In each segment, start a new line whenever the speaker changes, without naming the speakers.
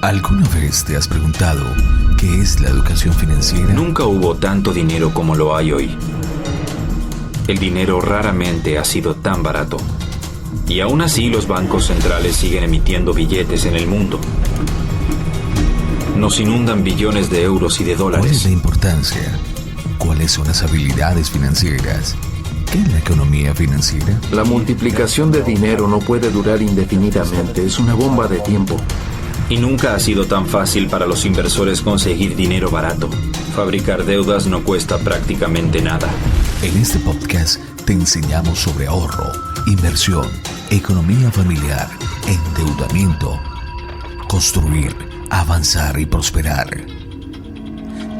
¿Alguna vez te has preguntado qué es la educación financiera?
Nunca hubo tanto dinero como lo hay hoy. El dinero raramente ha sido tan barato. Y aún así los bancos centrales siguen emitiendo billetes en el mundo. Nos inundan billones de euros y de dólares.
¿Cuál es la importancia? ¿Cuáles son las habilidades financieras? ¿Qué es la economía financiera?
La multiplicación de dinero no puede durar indefinidamente, es una bomba de tiempo.
Y nunca ha sido tan fácil para los inversores conseguir dinero barato. Fabricar deudas no cuesta prácticamente nada.
En este podcast te enseñamos sobre ahorro, inversión, economía familiar, endeudamiento, construir, avanzar y prosperar.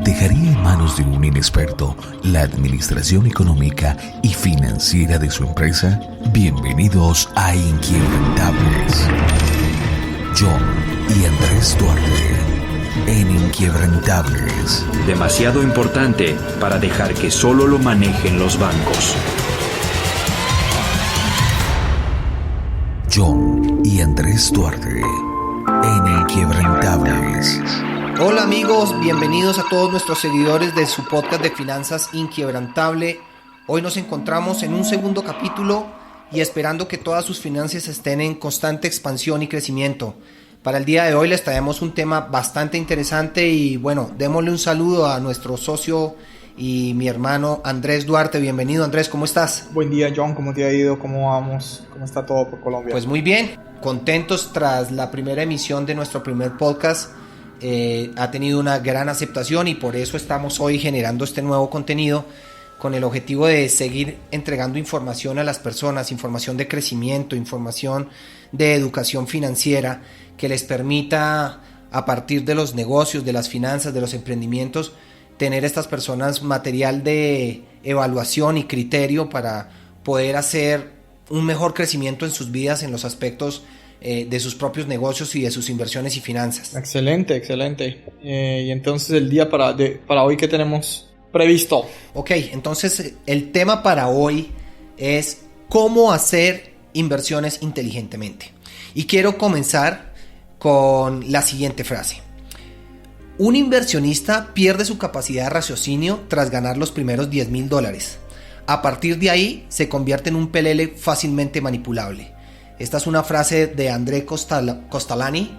¿Dejaría en manos de un inexperto la administración económica y financiera de su empresa? Bienvenidos a Inquebrantables. John y Andrés Duarte en Inquebrantables.
Demasiado importante para dejar que solo lo manejen los bancos.
John y Andrés Duarte en Inquebrantables.
Hola amigos, bienvenidos a todos nuestros seguidores de su podcast de finanzas Inquebrantable. Hoy nos encontramos en un segundo capítulo y esperando que todas sus finanzas estén en constante expansión y crecimiento. Para el día de hoy les traemos un tema bastante interesante y bueno, démosle un saludo a nuestro socio y mi hermano Andrés Duarte. Bienvenido Andrés, ¿cómo estás?
Buen día John, ¿cómo te ha ido? ¿Cómo vamos? ¿Cómo está todo por Colombia?
Pues muy bien, contentos tras la primera emisión de nuestro primer podcast. Ha tenido una gran aceptación y por eso estamos hoy generando este nuevo contenido con el objetivo de seguir entregando información a las personas, información de crecimiento, información de educación financiera que les permita, a partir de los negocios, de las finanzas, de los emprendimientos, tener estas personas material de evaluación y criterio para poder hacer un mejor crecimiento en sus vidas, en los aspectos de sus propios negocios y de sus inversiones y finanzas.
Excelente, excelente. Y entonces el día para hoy, ¿qué tenemos previsto?
Ok, entonces el tema para hoy es cómo hacer inversiones inteligentemente. Y quiero comenzar con la siguiente frase. Un inversionista pierde su capacidad de raciocinio tras ganar los primeros $10,000. A partir de ahí se convierte en un pelele fácilmente manipulable. Esta es una frase de André Costolani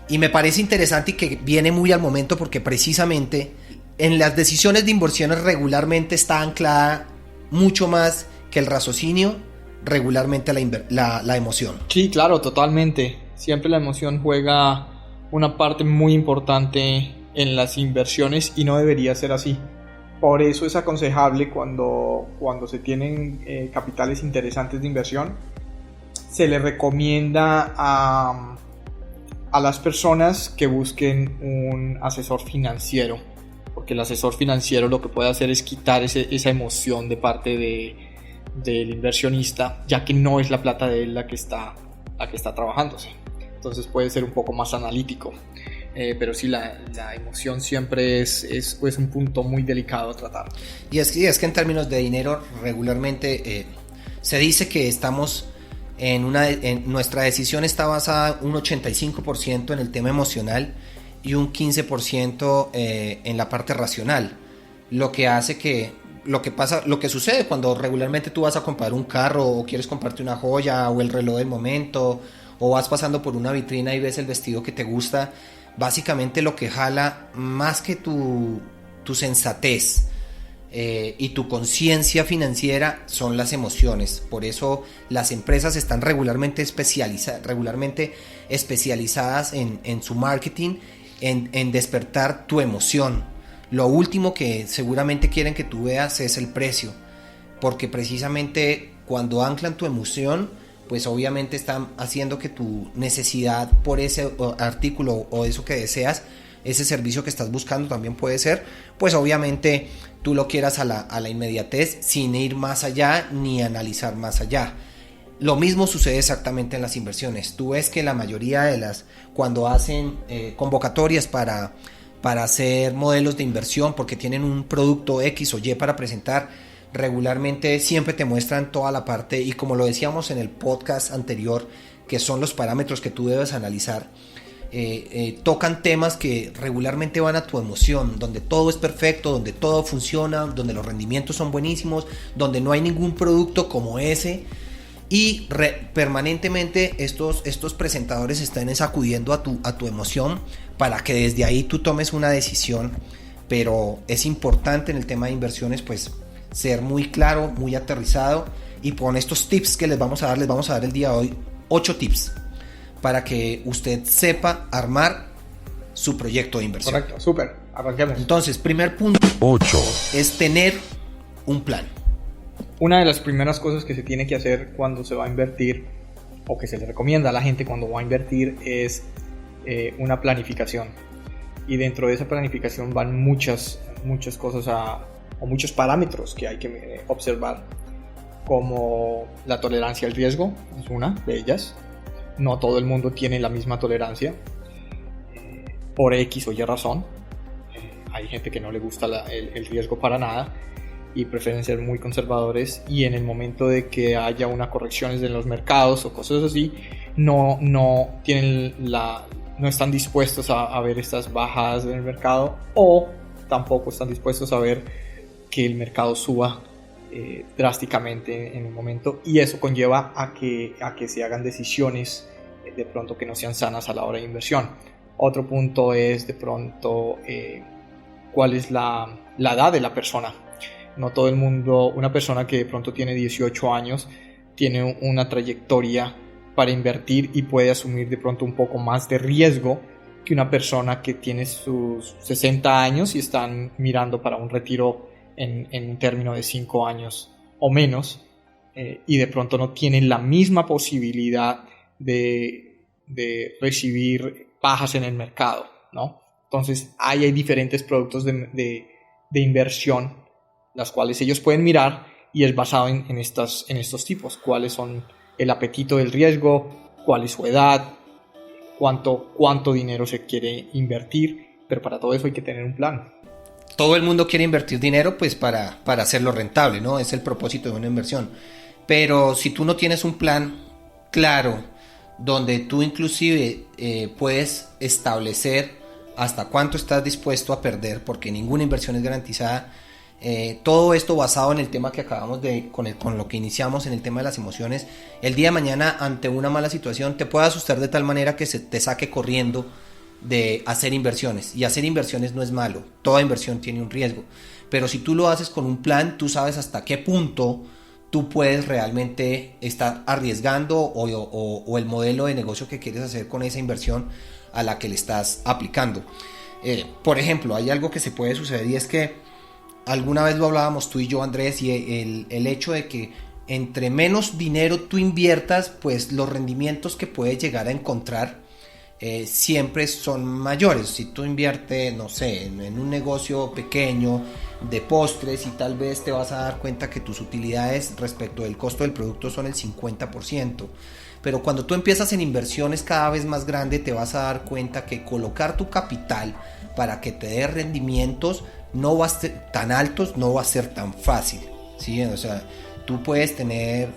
y me parece interesante y que viene muy al momento porque precisamente en las decisiones de inversiones regularmente está anclada mucho más que el raciocinio, regularmente la emoción.
Sí, claro, totalmente. Siempre la emoción juega una parte muy importante en las inversiones y no debería ser así. Por eso es aconsejable cuando se tienen capitales interesantes de inversión, se le recomienda a las personas que busquen un asesor financiero, porque el asesor financiero lo que puede hacer es quitar esa emoción de parte del inversionista, ya que no es la plata de él la que está trabajándose. Entonces puede ser un poco más analítico, pero sí, la emoción siempre es un punto muy delicado a tratar.
Y es que en términos de dinero regularmente se dice que estamos en nuestra decisión está basada un 85% en el tema emocional y un 15% en la parte racional, lo que hace que lo que sucede cuando regularmente tú vas a comprar un carro o quieres comprarte una joya o el reloj del momento o vas pasando por una vitrina y ves el vestido que te gusta, básicamente lo que jala más que tu sensatez y tu conciencia financiera son las emociones. Por eso las empresas están regularmente especializadas en su marketing, en despertar tu emoción. Lo último que seguramente quieren que tú veas es el precio, porque precisamente cuando anclan tu emoción, pues obviamente están haciendo que tu necesidad por ese artículo o eso que deseas, ese servicio que estás buscando también puede ser, pues obviamente tú lo quieras a la inmediatez sin ir más allá ni analizar más allá. Lo mismo sucede exactamente en las inversiones. Tú ves que la mayoría de cuando hacen convocatorias para hacer modelos de inversión porque tienen un producto X o Y para presentar, regularmente siempre te muestran toda la parte, y como lo decíamos en el podcast anterior, que son los parámetros que tú debes analizar, tocan temas que regularmente van a tu emoción, donde todo es perfecto, donde todo funciona, donde los rendimientos son buenísimos, donde no hay ningún producto como ese. Y permanentemente estos presentadores están sacudiendo a tu emoción para que desde ahí tú tomes una decisión. Pero es importante en el tema de inversiones pues ser muy claro, muy aterrizado, y con estos tips que les vamos a dar el día de hoy 8 tips para que usted sepa armar su proyecto de inversión.
Correcto, súper, arranquemos.
Entonces, primer punto
8.
es tener un plan.
Una de las primeras cosas que se tiene que hacer cuando se va a invertir, o que se le recomienda a la gente cuando va a invertir, es una planificación. Y dentro de esa planificación van muchas cosas o muchos parámetros que hay que observar, como la tolerancia al riesgo, es una de ellas. No todo el mundo tiene la misma tolerancia por X o Y razón. Hay gente que no le gusta el riesgo para nada y prefieren ser muy conservadores, y en el momento de que haya una corrección en los mercados o cosas así, no están dispuestos a ver estas bajadas en el mercado, o tampoco están dispuestos a ver que el mercado suba drásticamente en un momento, y eso conlleva a que se hagan decisiones de pronto que no sean sanas a la hora de inversión. Otro punto es de pronto cuál es la edad de la persona. No todo el mundo, una persona que de pronto tiene 18 años tiene una trayectoria para invertir y puede asumir de pronto un poco más de riesgo que una persona que tiene sus 60 años y están mirando para un retiro en un término de 5 años o menos, y de pronto no tienen la misma posibilidad de recibir bajas en el mercado, ¿no? Entonces hay diferentes productos de inversión las cuales ellos pueden mirar, y es basado en estos tipos: cuáles son el apetito del riesgo, cuál es su edad, cuánto dinero se quiere invertir, pero para todo eso hay que tener un plan.
Todo el mundo quiere invertir dinero pues para hacerlo rentable, ¿no? Es el propósito de una inversión. Pero si tú no tienes un plan claro, donde tú inclusive puedes establecer hasta cuánto estás dispuesto a perder, porque ninguna inversión es garantizada, todo esto basado en el tema que acabamos con lo que iniciamos en el tema de las emociones, el día de mañana ante una mala situación te puede asustar de tal manera que se te saque corriendo de hacer inversiones. Y hacer inversiones no es malo, toda inversión tiene un riesgo, pero si tú lo haces con un plan, tú sabes hasta qué punto tú puedes realmente estar arriesgando o el modelo de negocio que quieres hacer con esa inversión a la que le estás aplicando. Por ejemplo, hay algo que se puede suceder, y es que alguna vez lo hablábamos tú y yo, Andrés, y el hecho de que entre menos dinero tú inviertas, pues los rendimientos que puedes llegar a encontrar siempre son mayores. Si tú inviertes, no sé, en un negocio pequeño de postres, y tal vez te vas a dar cuenta que tus utilidades respecto del costo del producto son el 50%. Pero cuando tú empiezas en inversiones cada vez más grande, te vas a dar cuenta que colocar tu capital para que te dé rendimientos no va a ser tan altos, no va a ser tan fácil, ¿sí? O sea, tú puedes tener,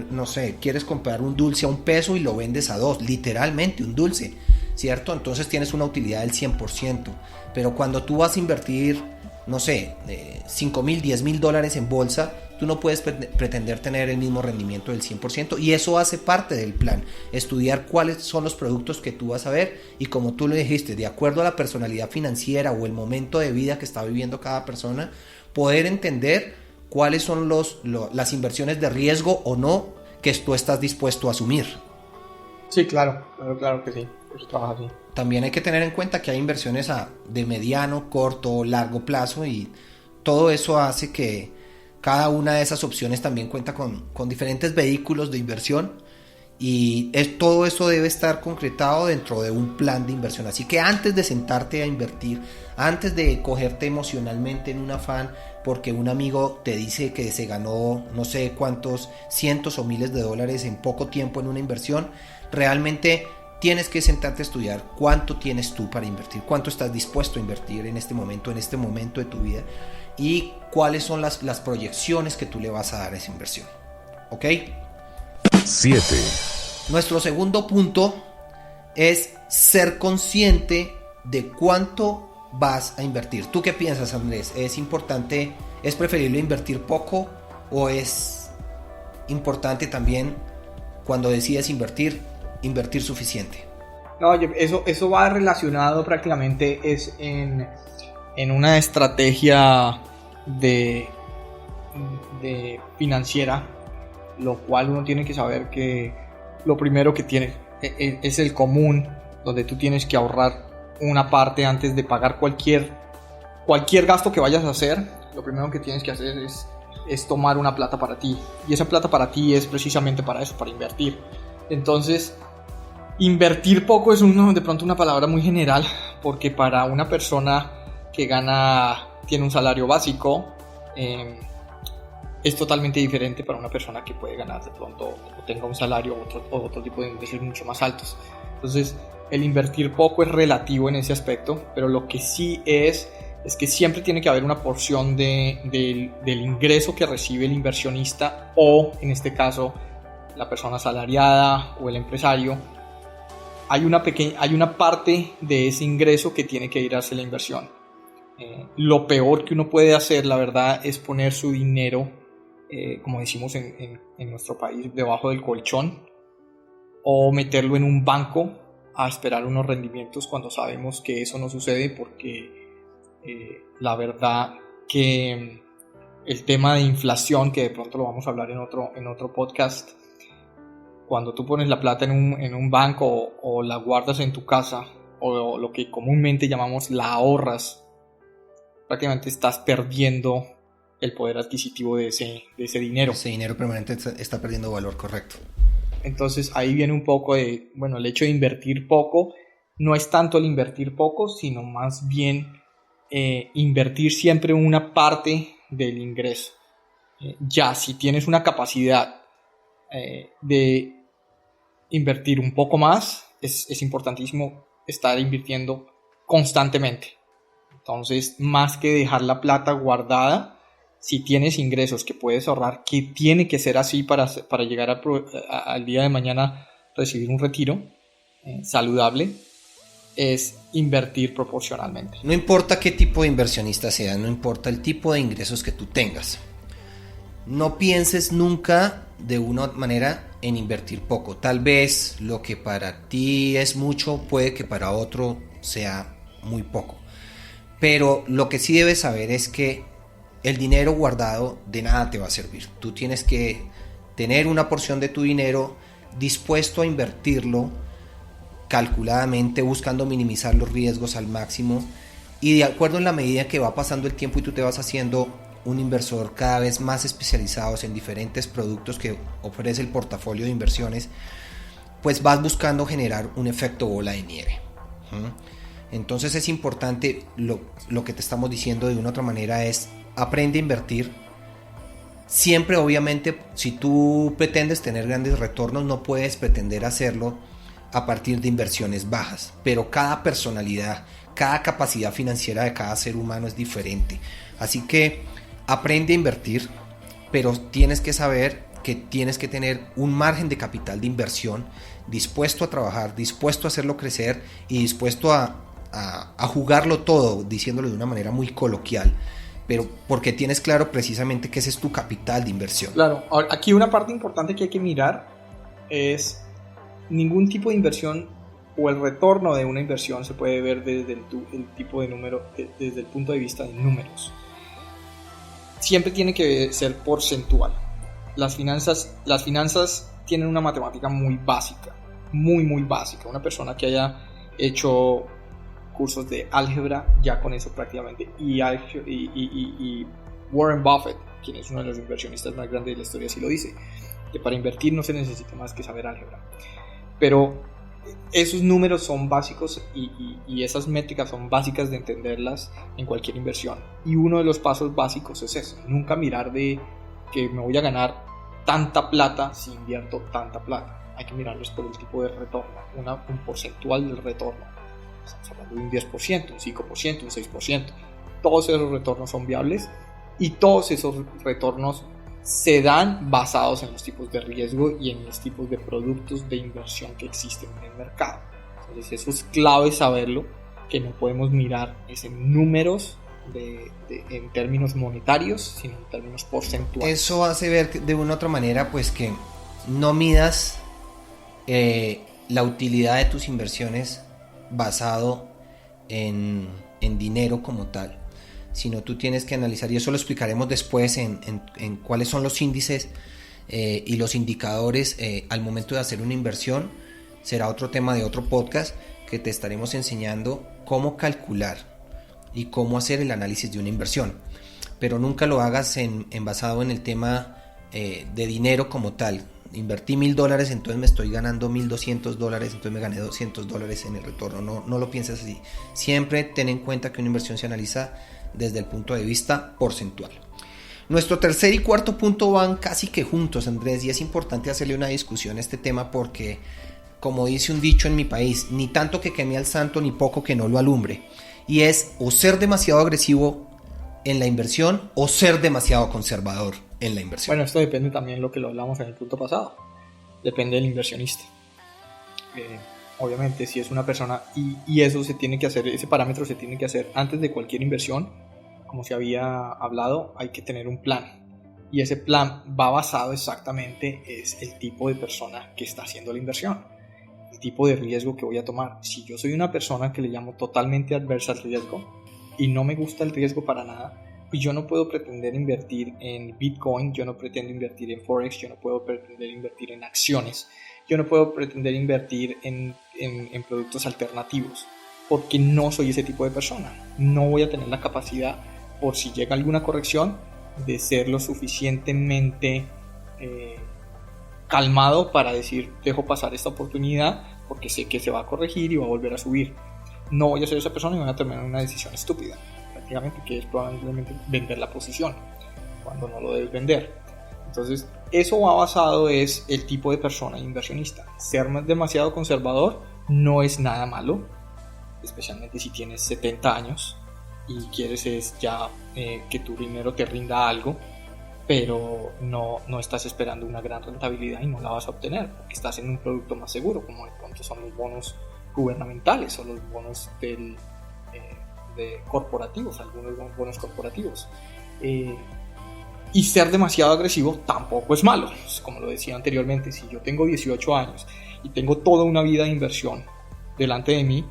no sé, quieres comprar un dulce a $1 y lo vendes a $2, literalmente un dulce, ¿cierto? Entonces tienes una utilidad del 100%, pero cuando tú vas a invertir, no sé, $5,000, $10,000 en bolsa, tú no puedes pretender tener el mismo rendimiento del 100%, y eso hace parte del plan, estudiar cuáles son los productos que tú vas a ver, y como tú lo dijiste, de acuerdo a la personalidad financiera o el momento de vida que está viviendo cada persona, poder entender cuáles son las inversiones de riesgo o no que tú estás dispuesto a asumir.
Sí, claro que sí, eso trabaja así.
También hay que tener en cuenta que hay inversiones de mediano, corto, largo plazo, y todo eso hace que cada una de esas opciones también cuenta con diferentes vehículos de inversión, y todo eso debe estar concretado dentro de un plan de inversión. Así que antes de sentarte a invertir, antes de cogerte emocionalmente en un afán porque un amigo te dice que se ganó no sé cuántos cientos o miles de dólares en poco tiempo en una inversión, realmente tienes que sentarte a estudiar cuánto tienes tú para invertir, cuánto estás dispuesto a invertir en este momento de tu vida, y cuáles son las proyecciones que tú le vas a dar a esa inversión. ¿Ok?
7.
Nuestro segundo punto es ser consciente de cuánto vas a invertir. ¿Tú qué piensas, Andrés? ¿Es importante, es preferible invertir poco o es importante también cuando decides invertir suficiente?
No, eso va relacionado prácticamente es en una estrategia de financiera, lo cual uno tiene que saber que lo primero que tiene es el común, donde tú tienes que ahorrar una parte antes de pagar cualquier gasto que vayas a hacer. Lo primero que tienes que hacer es tomar una plata para ti, y esa plata para ti es precisamente para eso, para invertir. Entonces, invertir poco es de pronto una palabra muy general, porque para una persona que tiene un salario básico, es totalmente diferente para una persona que puede ganar de pronto o tenga un salario o otro tipo de ingresos mucho más altos. Entonces, el invertir poco es relativo en ese aspecto, pero lo que sí es que siempre tiene que haber una porción del ingreso que recibe el inversionista, o en este caso la persona asalariada o el empresario. Hay una parte de ese ingreso que tiene que ir hacia la inversión. Lo peor que uno puede hacer, la verdad, es poner su dinero, como decimos en nuestro país, debajo del colchón, o meterlo en un banco a esperar unos rendimientos, cuando sabemos que eso no sucede, porque la verdad que el tema de inflación, que de pronto lo vamos a hablar en otro podcast, cuando tú pones la plata en un banco o la guardas en tu casa, o lo que comúnmente llamamos la ahorras, prácticamente estás perdiendo el poder adquisitivo de ese dinero.
Ese dinero permanente está perdiendo valor, correcto.
Entonces ahí viene un poco el hecho de invertir poco. No es tanto el invertir poco, sino más bien invertir siempre una parte del ingreso. Ya si tienes una capacidad de invertir un poco más, es importantísimo estar invirtiendo constantemente. Entonces, más que dejar la plata guardada, si tienes ingresos que puedes ahorrar, que tiene que ser así para llegar al día de mañana recibir un retiro saludable, es invertir proporcionalmente.
No importa qué tipo de inversionista seas, no importa el tipo de ingresos que tú tengas, no pienses nunca de una manera en invertir poco. Tal vez lo que para ti es mucho puede que para otro sea muy poco, pero lo que sí debes saber es que el dinero guardado de nada te va a servir. Tú tienes que tener una porción de tu dinero dispuesto a invertirlo calculadamente, buscando minimizar los riesgos al máximo, y de acuerdo en la medida que va pasando el tiempo y tú te vas haciendo un inversor cada vez más especializado en diferentes productos que ofrece el portafolio de inversiones, pues vas buscando generar un efecto bola de nieve. Entonces es importante, lo que te estamos diciendo de una u otra manera es: aprende a invertir. Siempre, obviamente, si tú pretendes tener grandes retornos, no puedes pretender hacerlo a partir de inversiones bajas, pero cada personalidad, cada capacidad financiera de cada ser humano es diferente. Así que aprende a invertir, pero tienes que saber que tienes que tener un margen de capital de inversión dispuesto a trabajar, dispuesto a hacerlo crecer y dispuesto a jugarlo todo, diciéndolo de una manera muy coloquial, pero porque tienes claro precisamente que ese es tu capital de inversión.
Claro, aquí una parte importante que hay que mirar es: ningún tipo de inversión o el retorno de una inversión se puede ver desde el tipo de número, desde el punto de vista de números. Siempre tiene que ser porcentual. Las finanzas tienen una matemática muy básica, muy básica. Una persona que haya hecho cursos de álgebra, ya con eso prácticamente, y Warren Buffett, quien es uno de los inversionistas más grandes de la historia, así lo dice, que para invertir no se necesita más que saber álgebra. Pero esos números son básicos y esas métricas son básicas de entenderlas en cualquier inversión. Y uno de los pasos básicos es eso: nunca mirar de que me voy a ganar tanta plata si invierto tanta plata. Hay que mirarlos por el tipo de retorno, un porcentual del retorno. Estamos hablando de un 10%, un 5%, un 6%. Todos esos retornos son viables y todos esos retornos se dan basados en los tipos de riesgo y en los tipos de productos de inversión que existen en el mercado. Entonces eso es clave saberlo, que no podemos mirar es en números en términos monetarios, sino en términos porcentuales.
Eso hace ver de una u otra manera pues que no midas la utilidad de tus inversiones basado en dinero como tal, sino tú tienes que analizar, y eso lo explicaremos después en cuáles son los índices y los indicadores al momento de hacer una inversión. Será otro tema de otro podcast que te estaremos enseñando cómo calcular y cómo hacer el análisis de una inversión, pero nunca lo hagas basado en el tema de dinero como tal. Invertí $1,000, entonces me estoy ganando $1,200, entonces me gané $200 en el retorno. No lo pienses así. Siempre ten en cuenta que una inversión se analiza desde el punto de vista porcentual. Nuestro tercer y cuarto punto van casi que juntos, Andrés, y es importante hacerle una discusión a este tema porque, como dice un dicho en mi país, ni tanto que queme al santo ni poco que no lo alumbre, y es o ser demasiado agresivo en la inversión o ser demasiado conservador en la inversión.
Bueno, esto depende también de lo que lo hablamos en el punto pasado. Depende del inversionista. Obviamente, si es una persona, y eso se tiene que hacer, ese parámetro se tiene que hacer antes de cualquier inversión, como se había hablado, hay que tener un plan. Y ese plan va basado exactamente es el tipo de persona que está haciendo la inversión, el tipo de riesgo que voy a tomar. Si yo soy una persona que le llamo totalmente adversa al riesgo y no me gusta el riesgo para nada, pues yo no puedo pretender invertir en Bitcoin, yo no pretendo invertir en Forex, yo no puedo pretender invertir en acciones, yo no puedo pretender invertir en productos alternativos, porque no soy ese tipo de persona. No voy a tener la capacidad, por si llega alguna corrección, de ser lo suficientemente calmado para decir, dejo pasar esta oportunidad porque sé que se va a corregir y va a volver a subir. No voy a ser esa persona y voy a terminar una decisión estúpida, prácticamente, que es probablemente vender la posición cuando no lo debes vender. Entonces eso va basado es el tipo de persona inversionista. Ser demasiado conservador no es nada malo, especialmente si tienes 70 años y quieres es ya que tu dinero te rinda algo, pero no estás esperando una gran rentabilidad y no la vas a obtener porque estás en un producto más seguro, como de pronto son los bonos gubernamentales o los bonos de corporativos, algunos bonos corporativos. Y ser demasiado agresivo tampoco es malo. Como lo decía anteriormente, si yo tengo 18 años y tengo toda una vida de inversión delante de mí,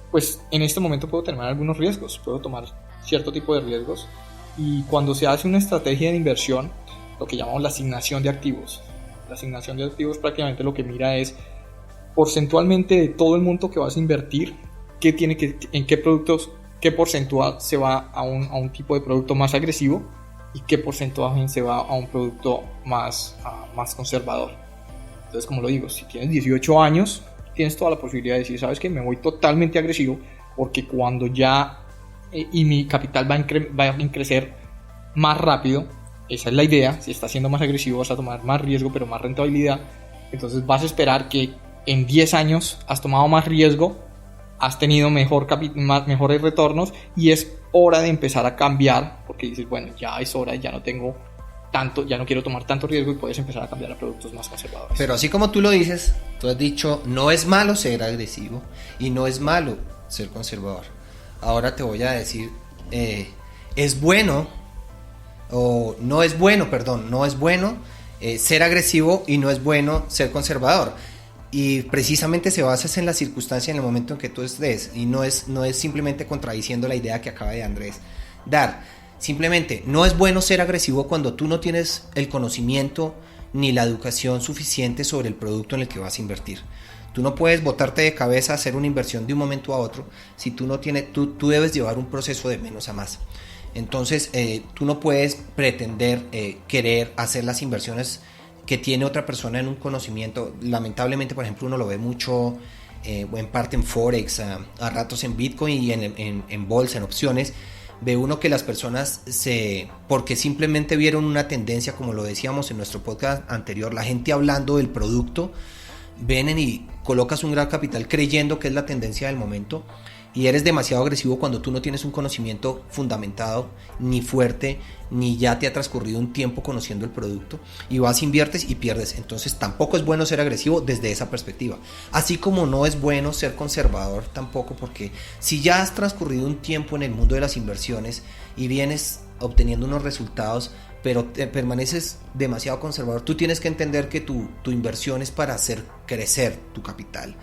pues en este momento puedo tener algunos riesgos, puedo tomar cierto tipo de riesgos. Y cuando se hace una estrategia de inversión, lo que llamamos la asignación de activos. La asignación de activos prácticamente lo que mira es porcentualmente de todo el monto que vas a invertir, en qué productos, qué porcentual se va a un tipo de producto más agresivo y qué porcentaje se va a un producto más conservador. Entonces, como lo digo, si tienes 18 años, tienes toda la posibilidad de decir, ¿sabes qué? Me voy totalmente agresivo porque cuando ya y mi capital va a crecer más rápido, esa es la idea. Si estás siendo más agresivo vas a tomar más riesgo pero más rentabilidad. Entonces vas a esperar que en 10 años has tomado más riesgo, has tenido mejores retornos y es hora de empezar a cambiar, porque dices, bueno, ya es hora, ya no tengo tanto, ya no quiero tomar tanto riesgo, y puedes empezar a cambiar a productos más conservadores.
Pero así como tú lo dices, tú has dicho, no es malo ser agresivo y no es malo ser conservador. Ahora te voy a decir, es bueno, o no es bueno, perdón, no es bueno ser agresivo y no es bueno ser conservador. Y precisamente se basa en la circunstancia en el momento en que tú estés, y no es simplemente contradiciendo la idea que acaba de Andrés dar. Simplemente no es bueno ser agresivo cuando tú no tienes el conocimiento ni la educación suficiente sobre el producto en el que vas a invertir. Tú no puedes botarte de cabeza a hacer una inversión de un momento a otro si tú no tienes, tú debes llevar un proceso de menos a más. Entonces tú no puedes pretender querer hacer las inversiones que tiene otra persona en un conocimiento. Lamentablemente, por ejemplo, uno lo ve mucho en parte en Forex, a ratos en Bitcoin y en bolsa, en opciones. Ve uno que las personas porque simplemente vieron una tendencia, como lo decíamos en nuestro podcast anterior, la gente hablando del producto, vienen y colocas un gran capital creyendo que es la tendencia del momento y eres demasiado agresivo cuando tú no tienes un conocimiento fundamentado, ni fuerte, ni ya te ha transcurrido un tiempo conociendo el producto, y vas, inviertes y pierdes. Entonces tampoco es bueno ser agresivo desde esa perspectiva, así como no es bueno ser conservador tampoco, porque si ya has transcurrido un tiempo en el mundo de las inversiones y vienes obteniendo unos resultados, pero permaneces demasiado conservador, tú tienes que entender que tu inversión es para hacer crecer tu capital,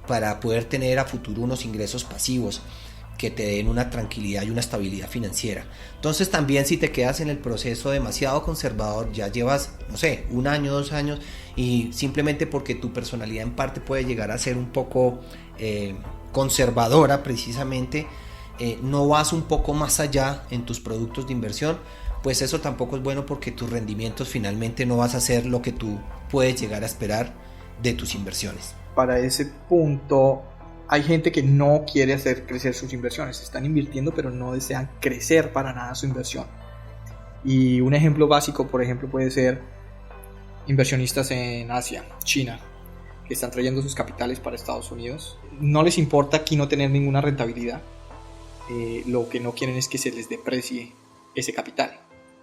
para poder tener a futuro unos ingresos pasivos que te den una tranquilidad y una estabilidad financiera. Entonces también si te quedas en el proceso demasiado conservador, ya llevas, no sé, 1 año, 2 años, y simplemente porque tu personalidad en parte puede llegar a ser un poco conservadora precisamente, no vas un poco más allá en tus productos de inversión, pues eso tampoco es bueno, porque tus rendimientos finalmente no vas a hacer lo que tú puedes llegar a esperar de tus inversiones.
Para ese punto hay gente que no quiere hacer crecer sus inversiones, están invirtiendo pero no desean crecer para nada su inversión. Y un ejemplo básico, por ejemplo, puede ser inversionistas en Asia, China, que están trayendo sus capitales para Estados Unidos. No les importa aquí no tener ninguna rentabilidad, lo que no quieren es que se les deprecie ese capital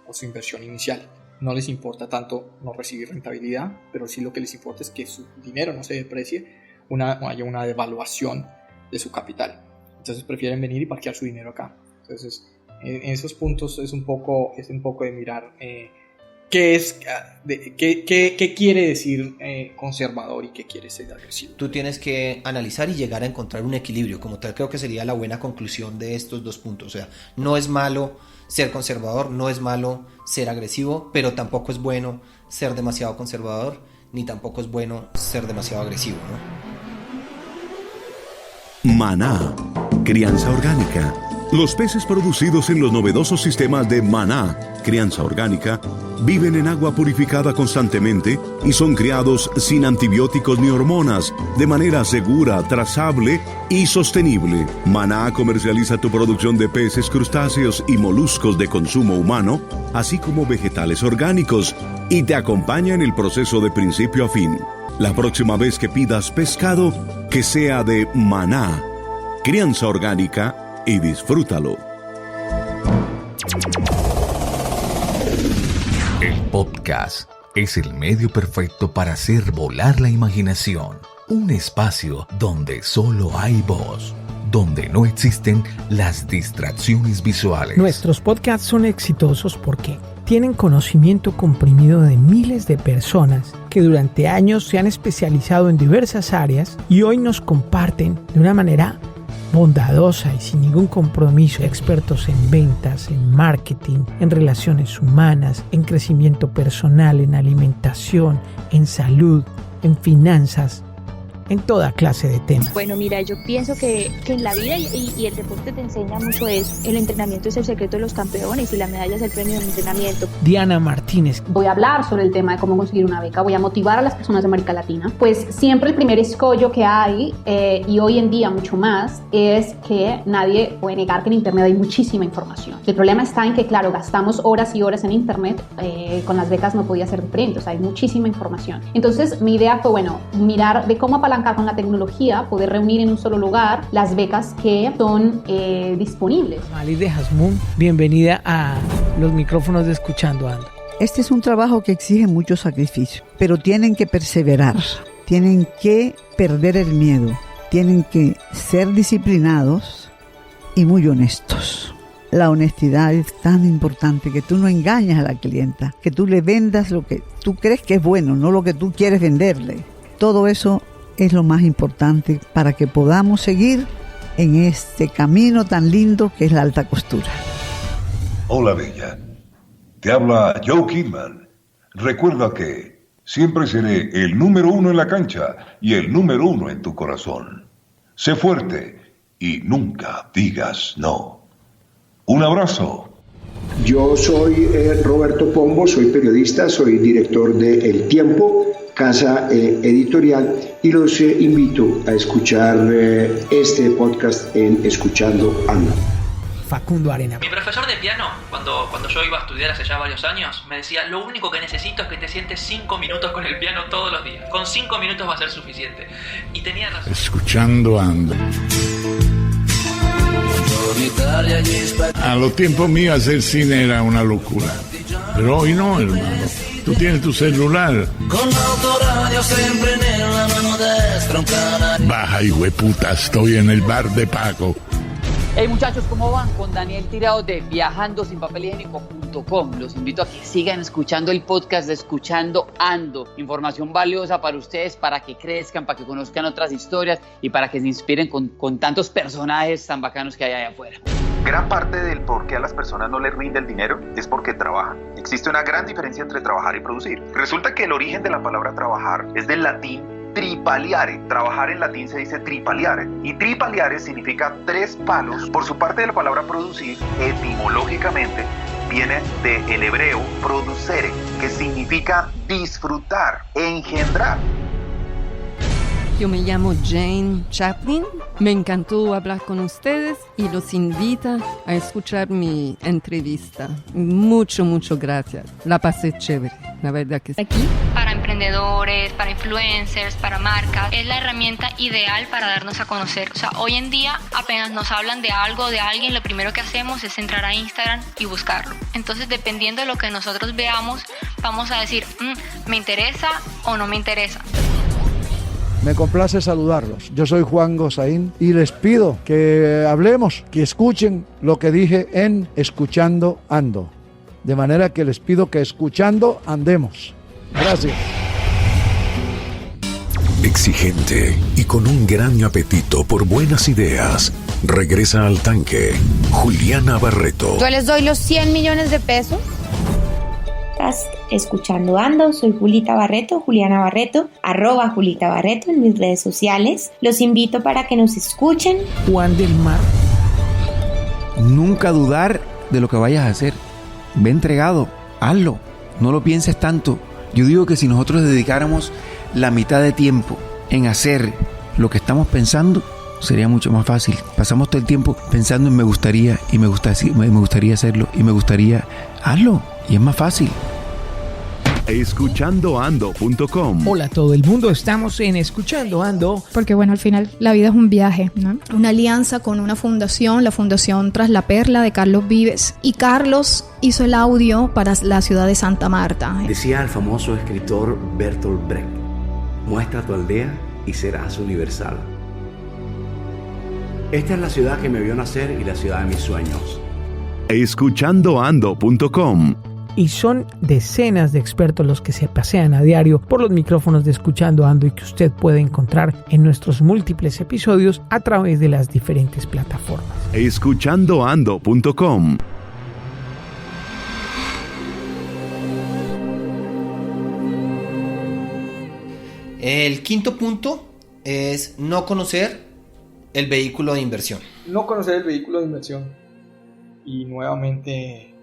o su inversión inicial. No les importa tanto no recibir rentabilidad, pero sí lo que les importa es que su dinero no se deprecie, haya una devaluación de su capital. Entonces prefieren venir y parquear su dinero acá. Entonces en esos puntos es un poco de mirar qué quiere decir conservador y qué quiere ser agresivo.
Tú tienes que analizar y llegar a encontrar un equilibrio, como tal. Creo que sería la buena conclusión de estos 2 puntos. O sea, no es malo ser conservador, no es malo ser agresivo, pero tampoco es bueno ser demasiado conservador, ni tampoco es bueno ser demasiado agresivo, ¿no?
Maná, crianza orgánica. Los peces producidos en los novedosos sistemas de Maná, crianza orgánica, viven en agua purificada constantemente y son criados sin antibióticos ni hormonas, de manera segura, trazable y sostenible. Maná comercializa tu producción de peces, crustáceos y moluscos de consumo humano, así como vegetales orgánicos, y te acompaña en el proceso de principio a fin. La próxima vez que pidas pescado, que sea de Maná, crianza orgánica, y disfrútalo.
El podcast es el medio perfecto para hacer volar la imaginación. Un espacio donde solo hay voz, donde no existen las distracciones visuales.
Nuestros podcasts son exitosos porque tienen conocimiento comprimido de miles de personas que durante años se han especializado en diversas áreas y hoy nos comparten de una manera bondadosa y sin ningún compromiso, expertos en ventas, en marketing, en relaciones humanas, en crecimiento personal, en alimentación, en salud, en finanzas, en toda clase de temas.
Bueno, mira, yo pienso que en la vida y el deporte te enseña mucho eso. El entrenamiento es el secreto de los campeones y la medalla es el premio del entrenamiento.
Diana Martínez.
Voy a hablar sobre el tema de cómo conseguir una beca, voy a motivar a las personas de América Latina. Pues siempre el primer escollo que hay, y hoy en día mucho más, es que nadie puede negar que en Internet hay muchísima información. El problema está en que, claro, gastamos horas y horas en Internet, con las becas no podía ser diferente, o sea, hay muchísima información. Entonces mi idea fue, bueno, mirar de cómo apalancar con la tecnología, poder reunir en un solo lugar las becas que son disponibles.
Mali de Jasmún, bienvenida a los micrófonos de Escuchando Ando.
Este es un trabajo que exige mucho sacrificio, pero tienen que perseverar, tienen que perder el miedo, tienen que ser disciplinados y muy honestos. La honestidad es tan importante, que tú no engañas a la clienta, que tú le vendas lo que tú crees que es bueno, no lo que tú quieres venderle. Todo eso es lo más importante para que podamos seguir en este camino tan lindo que es la alta costura.
Hola, bella. Te habla Joe Kidman. Recuerda que siempre seré el número 1 en la cancha y el número 1 en tu corazón. Sé fuerte y nunca digas no. Un abrazo.
Yo soy Roberto Pombo, soy periodista, soy director de El Tiempo, casa editorial, y los invito a escuchar este podcast en Escuchando Ando.
Facundo Arena.
Mi profesor de piano, cuando yo iba a estudiar hace ya varios años, me decía: lo único que necesito es que te sientes 5 minutos con el piano todos los días. Con 5 minutos va a ser suficiente. Y tenía razón.
Escuchando Ando. A los tiempos míos hacer cine era una locura. Pero hoy no, hermano. Tú tienes tu celular. Baja, hijo de puta, estoy en el bar de Paco.
Hey muchachos, ¿cómo van? Con Daniel Tirado de viajandosinpapelhigienico.com. Los invito a que sigan escuchando el podcast de Escuchando Ando. Información valiosa para ustedes, para que crezcan, para que conozcan otras historias y para que se inspiren con tantos personajes tan bacanos que hay allá afuera.
Gran parte del por qué a las personas no les rinde el dinero es porque trabajan. Existe una gran diferencia entre trabajar y producir. Resulta que el origen de la palabra trabajar es del latín tripaliare. Trabajar en latín se dice tripaliare. Y tripaliare significa 3 palos. Por su parte, de la palabra producir, etimológicamente, viene del hebreo producere, que significa disfrutar, engendrar.
Yo me llamo Jane Chaplin, me encantó hablar con ustedes y los invito a escuchar mi entrevista. Mucho gracias, la pasé chévere, la verdad que sí.
Aquí, para emprendedores, para influencers, para marcas, es la herramienta ideal para darnos a conocer. O sea, hoy en día apenas nos hablan de algo, de alguien, lo primero que hacemos es entrar a Instagram y buscarlo. Entonces, dependiendo de lo que nosotros veamos, vamos a decir, ¿me interesa o no me interesa?
Me complace saludarlos. Yo soy Juan Gozaín y les pido que hablemos, que escuchen lo que dije en Escuchando Ando. De manera que les pido que escuchando andemos. Gracias.
Exigente y con un gran apetito por buenas ideas, regresa al tanque Juliana Barreto.
Yo les doy los 100 millones de pesos.
Escuchando Ando, soy Juliana Barreto, @Julita Barreto en mis redes sociales. Los invito para que nos escuchen.
Juan del Mar.
Nunca dudar de lo que vayas a hacer. Ve entregado, hazlo, no lo pienses tanto. Yo digo que si nosotros dedicáramos la mitad de tiempo en hacer lo que estamos pensando, sería mucho más fácil. Pasamos todo el tiempo pensando en me gustaría hacerlo y me gustaría, hazlo y es más fácil.
Escuchandoando.com.
Hola a todo el mundo, estamos en Escuchando Ando.
Porque bueno, al final la vida es un viaje, ¿no? Una alianza con una fundación, la Fundación Tras la Perla de Carlos Vives. Y Carlos hizo el audio para la ciudad de Santa Marta.
Decía el famoso escritor Bertolt Brecht: muestra tu aldea y serás universal. Esta es la ciudad que me vio nacer y la ciudad de mis sueños.
Escuchandoando.com.
Y son decenas de expertos los que se pasean a diario por los micrófonos de Escuchando Ando y que usted puede encontrar en nuestros múltiples episodios a través de las diferentes plataformas.
Escuchandoando.com.
El quinto punto es no conocer el vehículo de inversión.
No conocer el vehículo de inversión. Y nuevamente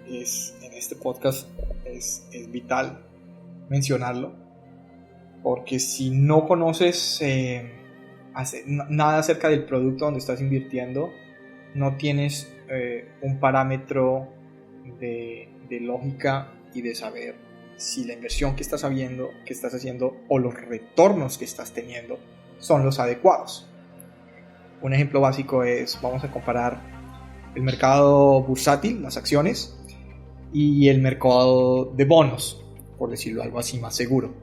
en este podcast es vital mencionarlo, porque si no conoces nada acerca del producto donde estás invirtiendo, no tienes un parámetro de lógica y de saber si la inversión que estás haciendo o los retornos que estás teniendo son los adecuados. Un ejemplo básico es, vamos a comparar el mercado bursátil, las acciones, y el mercado de bonos, por decirlo algo así más seguro.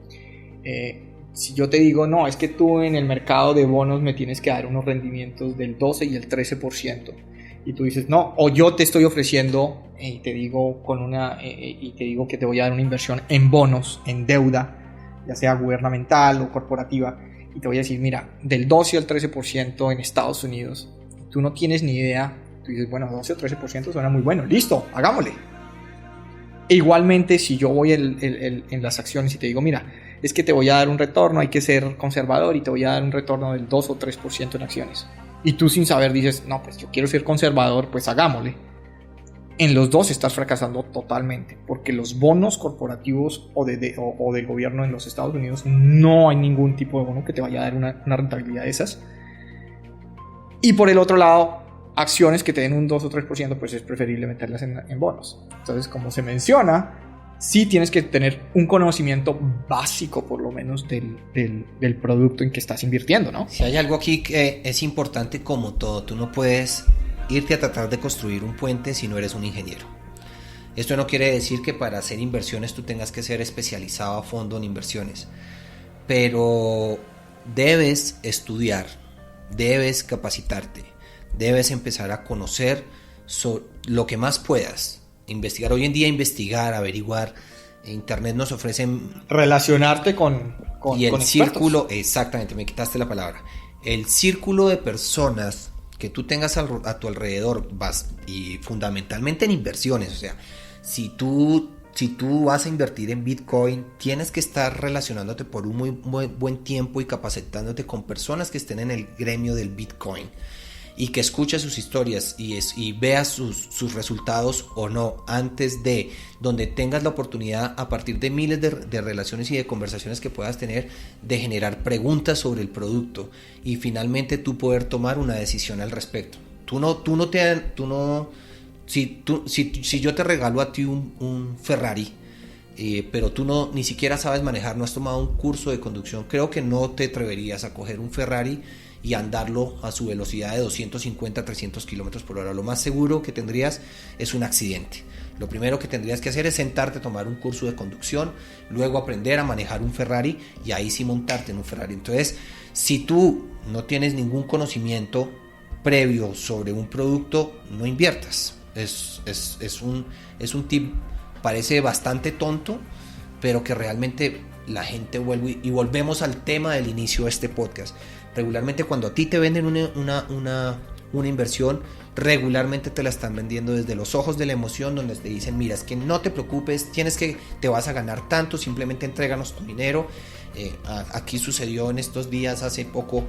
Si yo te digo, no, es que tú en el mercado de bonos me tienes que dar unos rendimientos del 12 y el 13%, y tú dices, no, o yo te estoy ofreciendo y te digo que te voy a dar una inversión en bonos, en deuda, ya sea gubernamental o corporativa, y te voy a decir, mira, del 12 al 13% en Estados Unidos, tú no tienes ni idea, tú dices, bueno, 12 o 13% suena muy bueno, listo, hagámosle. E igualmente, si yo voy en las acciones y te digo, mira, es que te voy a dar un retorno, hay que ser conservador y te voy a dar un retorno del 2 o 3% en acciones. Y tú sin saber dices, no, pues yo quiero ser conservador, pues hagámosle. En los dos estás fracasando totalmente, porque los bonos corporativos o del gobierno en los Estados Unidos, no hay ningún tipo de bono que te vaya a dar una rentabilidad de esas. Y por el otro lado, acciones que te den un 2 o 3%, pues es preferible meterlas en bonos. Entonces, como se menciona, sí tienes que tener un conocimiento básico, por lo menos, del producto en que estás invirtiendo, ¿no?
Si hay algo aquí que es importante, como todo, tú no puedes irte a tratar de construir un puente si no eres un ingeniero. Esto no quiere decir que para hacer inversiones tú tengas que ser especializado a fondo en inversiones, pero debes estudiar, debes capacitarte, debes empezar a conocer lo que más puedas, investigar. Hoy en día investigar, averiguar, Internet nos ofrece...
Relacionarte con
y el
con
círculo,
expertos.
exactamente, me quitaste la palabra. El círculo de personas que tú tengas a tu alrededor, y fundamentalmente en inversiones, o sea, si tú vas a invertir en Bitcoin, tienes que estar relacionándote por un muy buen tiempo y capacitándote con personas que estén en el gremio del Bitcoin y que escuches sus historias y veas sus resultados o no, antes de donde tengas la oportunidad, a partir de miles de relaciones y de conversaciones que puedas tener, de generar preguntas sobre el producto y finalmente tú poder tomar una decisión al respecto. Si yo te regalo a ti un Ferrari, pero tú ni siquiera sabes manejar, no has tomado un curso de conducción, creo que no te atreverías a coger un Ferrari y andarlo a su velocidad de 250 300 kilómetros por hora. Lo más seguro que tendrías es un accidente. Lo primero que tendrías que hacer es sentarte a tomar un curso de conducción, luego aprender a manejar un Ferrari y ahí sí montarte en un Ferrari. Entonces, si tú no tienes ningún conocimiento previo sobre un producto, no inviertas. Es un tip, parece bastante tonto, pero que realmente la gente vuelve, y volvemos al tema del inicio de este podcast. Regularmente cuando a ti te venden una inversión, regularmente te la están vendiendo desde los ojos de la emoción, donde te dicen, mira, es que no te preocupes, te vas a ganar tanto, simplemente entréganos tu dinero. Aquí sucedió en estos días, hace poco,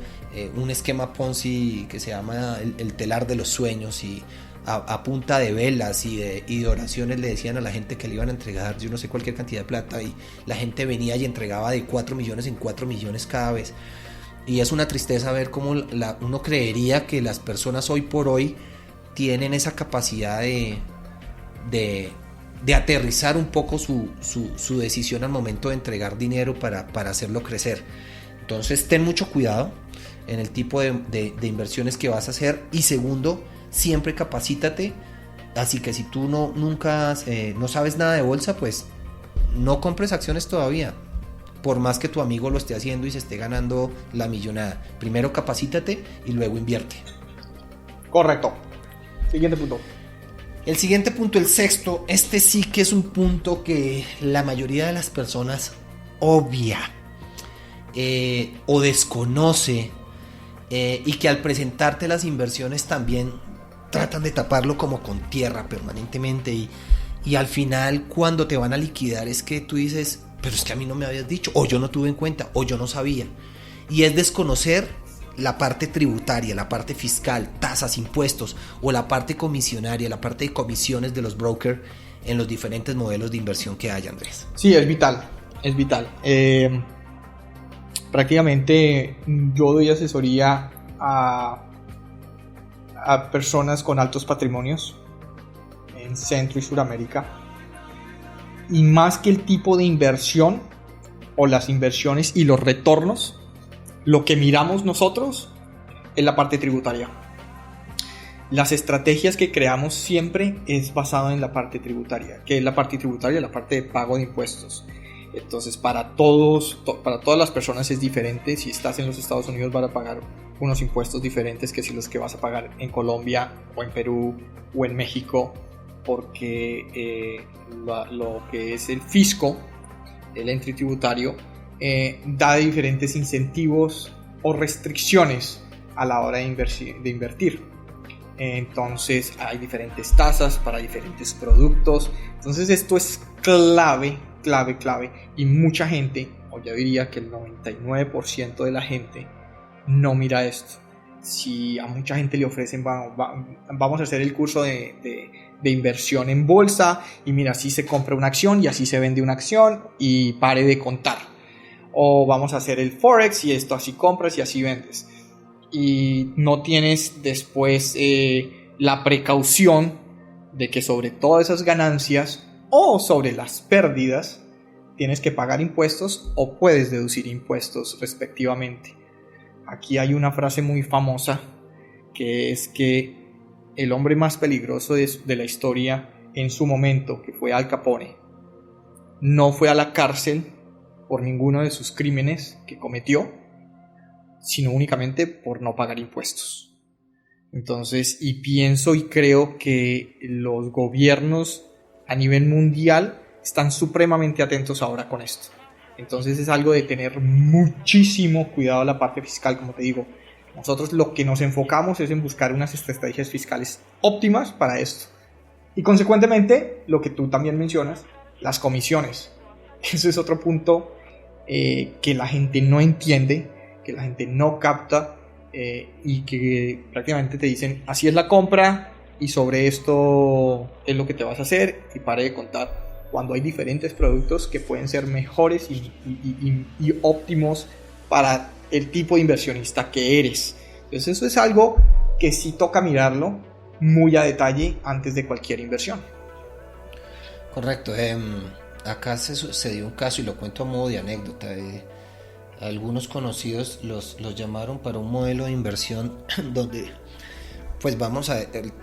un esquema Ponzi que se llama el telar de los sueños, y a punta de velas y de oraciones le decían a la gente que le iban a entregar, yo no sé, cualquier cantidad de plata, y la gente venía y entregaba de 4 millones en 4 millones cada vez. Y es una tristeza ver cómo uno creería que las personas hoy por hoy tienen esa capacidad de aterrizar un poco su decisión al momento de entregar dinero para hacerlo crecer. Entonces ten mucho cuidado en el tipo de inversiones que vas a hacer, y segundo, siempre capacítate. Así que si tú no sabes nada de bolsa, pues no compres acciones todavía, por más que tu amigo lo esté haciendo y se esté ganando la millonada. Primero capacítate y luego invierte.
Correcto. Siguiente punto.
El siguiente punto, el sexto, este sí que es un punto que la mayoría de las personas obvia o desconoce, y que al presentarte las inversiones también tratan de taparlo como con tierra permanentemente, y al final cuando te van a liquidar es que tú dices, pero es que a mí no me habías dicho, o yo no tuve en cuenta, o yo no sabía. Y es desconocer la parte tributaria, la parte fiscal, tasas, impuestos, o la parte comisionaria, la parte de comisiones de los brokers en los diferentes modelos de inversión que hay, Andrés.
Sí, es vital, es vital. Prácticamente yo doy asesoría a personas con altos patrimonios en Centro y Suramérica. Y más que el tipo de inversión o las inversiones y los retornos, lo que miramos nosotros es la parte tributaria. Las estrategias que creamos siempre es basado en la parte tributaria. ¿Qué es la parte tributaria? La parte de pago de impuestos. Entonces para todas las personas es diferente. Si estás en los Estados Unidos vas a pagar unos impuestos diferentes que si los que vas a pagar en Colombia o en Perú o en México, porque lo que es el fisco, el ente tributario, da diferentes incentivos o restricciones a la hora de invertir. Entonces hay diferentes tasas para diferentes productos. Entonces esto es clave, y mucha gente, o yo diría que el 99% de la gente no mira esto. Si a mucha gente le ofrecen, vamos a hacer el curso de inversión en bolsa, y mira, así se compra una acción y así se vende una acción y pare de contar. O vamos a hacer el forex, y esto así compras y así vendes. Y no tienes después la precaución de que sobre todas esas ganancias o sobre las pérdidas tienes que pagar impuestos o puedes deducir impuestos respectivamente. Aquí hay una frase muy famosa que es que el hombre más peligroso de la historia en su momento, que fue Al Capone, no fue a la cárcel por ninguno de sus crímenes que cometió, sino únicamente por no pagar impuestos. Entonces, y pienso y creo que los gobiernos a nivel mundial están supremamente atentos ahora con esto. Entonces es algo de tener muchísimo cuidado a la parte fiscal, como te digo. Nosotros lo que nos enfocamos es en buscar unas estrategias fiscales óptimas para esto. Y consecuentemente, lo que tú también mencionas, las comisiones. Eso es otro punto que la gente no entiende, que la gente no capta, y que prácticamente te dicen, así es la compra y sobre esto es lo que te vas a hacer y pare de contar. Cuando hay diferentes productos que pueden ser mejores y óptimos para el tipo de inversionista que eres. Entonces eso es algo que sí toca mirarlo muy a detalle antes de cualquier inversión.
Correcto. Acá se sucedió un caso y lo cuento a modo de anécdota. Algunos conocidos los llamaron para un modelo de inversión donde, pues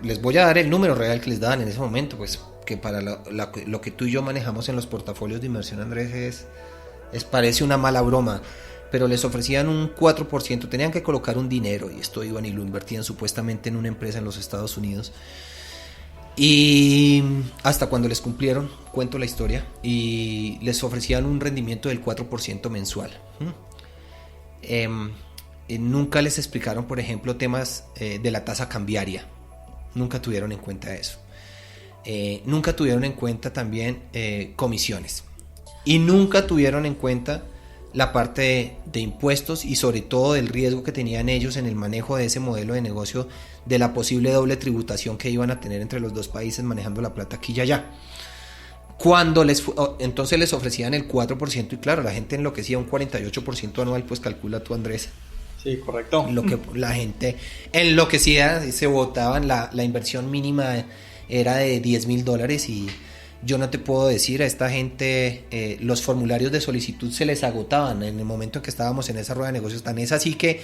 les voy a dar el número real que les daban en ese momento, pues que para lo que tú y yo manejamos en los portafolios de inversión, Andrés, parece una mala broma, pero les ofrecían un 4%, tenían que colocar un dinero y esto iban y lo invertían supuestamente en una empresa en los Estados Unidos, y hasta cuando les cumplieron, cuento la historia, y les ofrecían un rendimiento del 4% mensual. Nunca les explicaron, por ejemplo, temas de la tasa cambiaria, nunca tuvieron en cuenta eso. Nunca tuvieron en cuenta también comisiones, y nunca tuvieron en cuenta la parte de impuestos y sobre todo del riesgo que tenían ellos en el manejo de ese modelo de negocio, de la posible doble tributación que iban a tener entre los dos países manejando la plata aquí y allá. Cuando entonces les ofrecían el 4% y claro, la gente enloquecía, un 48% anual, pues calcula tú, Andrés.
Sí, correcto.
Lo que la gente enloquecía, se botaban, la inversión mínima era de $10,000 y yo no te puedo decir, a esta gente los formularios de solicitud se les agotaban en el momento en que estábamos en esa rueda de negocios. Tan es así que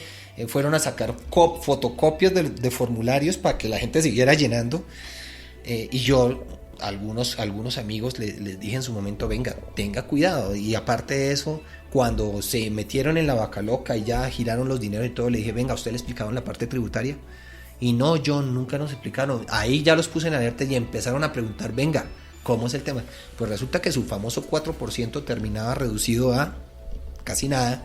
fueron a sacar fotocopias de formularios para que la gente siguiera llenando, y yo algunos amigos les dije en su momento, venga, tenga cuidado. Y aparte de eso, cuando se metieron en la vaca loca y ya giraron los dineros y todo, le dije, venga, ¿usted le explicaron la parte tributaria? Y no, John, nunca nos explicaron. Ahí ya los puse en alerta y empezaron a preguntar, venga, ¿cómo es el tema? Pues resulta que su famoso 4% terminaba reducido a casi nada,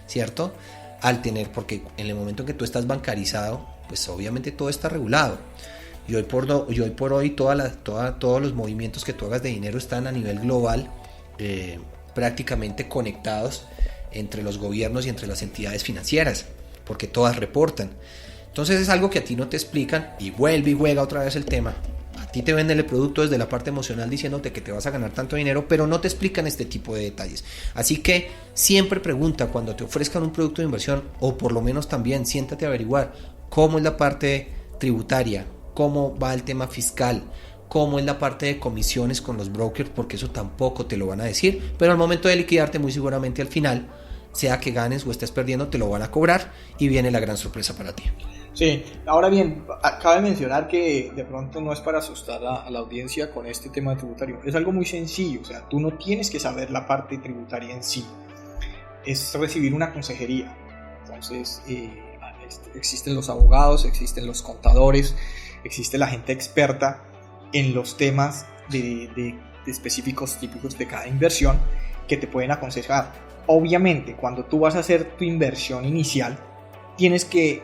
¿cierto? Al tener, porque en el momento en que tú estás bancarizado, pues obviamente todo está regulado. Y hoy por hoy todos los movimientos que tú hagas de dinero están a nivel global, prácticamente conectados entre los gobiernos y entre las entidades financieras, porque todas reportan. Entonces es algo que a ti no te explican y vuelve y juega otra vez el tema. A ti te venden el producto desde la parte emocional diciéndote que te vas a ganar tanto dinero, pero no te explican este tipo de detalles. Así que siempre pregunta cuando te ofrezcan un producto de inversión, o por lo menos también siéntate a averiguar cómo es la parte tributaria, cómo va el tema fiscal, cómo es la parte de comisiones con los brokers, porque eso tampoco te lo van a decir, pero al momento de liquidarte muy seguramente al final, sea que ganes o estés perdiendo, te lo van a cobrar y viene la gran sorpresa para ti.
Sí, ahora bien, cabe mencionar que de pronto no es para asustar a la audiencia con este tema tributario, es algo muy sencillo, o sea, tú no tienes que saber la parte tributaria en sí, es recibir una consejería. Entonces existen los abogados, existen los contadores, existe la gente experta en los temas de específicos típicos de cada inversión que te pueden aconsejar. Obviamente, cuando tú vas a hacer tu inversión inicial, tienes que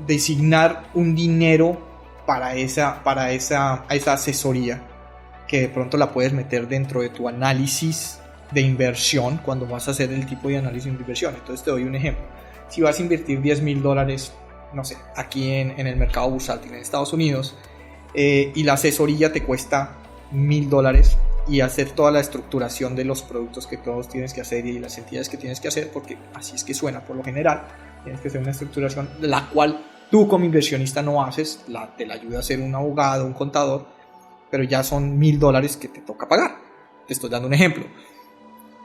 designar un dinero para esa asesoría, que de pronto la puedes meter dentro de tu análisis de inversión cuando vas a hacer el tipo de análisis de inversión. Entonces te doy un ejemplo. Si vas a invertir $10,000, no sé, aquí en el mercado bursátil en Estados Unidos, y la asesoría te cuesta $1,000, y hacer toda la estructuración de los productos que todos tienes que hacer y las entidades que tienes que hacer, porque así es que suena por lo general, tienes que hacer una estructuración la cual tú como inversionista no haces, te la ayuda a hacer un abogado, un contador, pero ya son $1,000 que te toca pagar. Te estoy dando un ejemplo.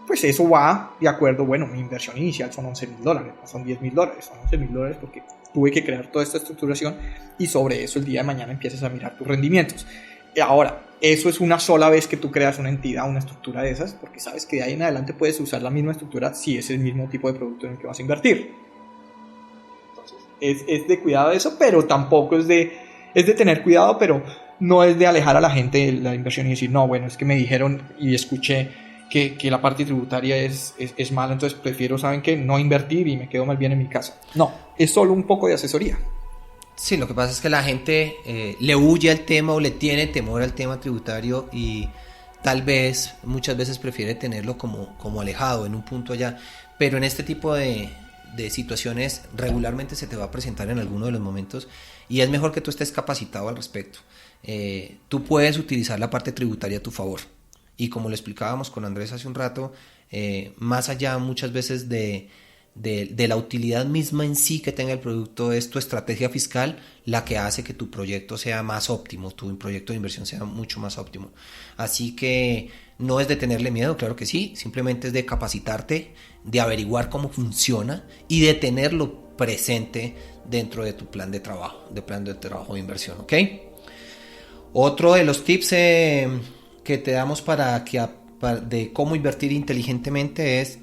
pues eso va de acuerdo, bueno, mi inversión inicial son $11,000, no son $10,000, son $11,000 porque tuve que crear toda esta estructuración y sobre eso el día de mañana empiezas a mirar tus rendimientos. Ahora, eso es una sola vez que tú creas una entidad, una estructura de esas, porque sabes que de ahí en adelante puedes usar la misma estructura si es el mismo tipo de producto en el que vas a invertir. Entonces, es de cuidado de eso, pero tampoco es de tener cuidado, pero no es de alejar a la gente de la inversión y decir, no, bueno, es que me dijeron y escuché que la parte tributaria es mala, entonces prefiero, ¿saben qué? No invertir y me quedo más bien en mi casa. No, es solo un poco de asesoría.
Sí, lo que pasa es que la gente le huye al tema o le tiene temor al tema tributario y tal vez, muchas veces prefiere tenerlo como alejado en un punto allá, pero en este tipo de situaciones regularmente se te va a presentar en alguno de los momentos y es mejor que tú estés capacitado al respecto. Tú puedes utilizar la parte tributaria a tu favor y como lo explicábamos con Andrés hace un rato, más allá muchas veces de la utilidad misma en sí que tenga el producto, es tu estrategia fiscal la que hace que tu proyecto sea más óptimo, tu proyecto de inversión sea mucho más óptimo. Así que no es de tenerle miedo, claro que sí, simplemente es de capacitarte, de averiguar cómo funciona y de tenerlo presente dentro de tu plan de trabajo, de inversión, ¿ok? Otro de los tips que te damos de cómo invertir inteligentemente es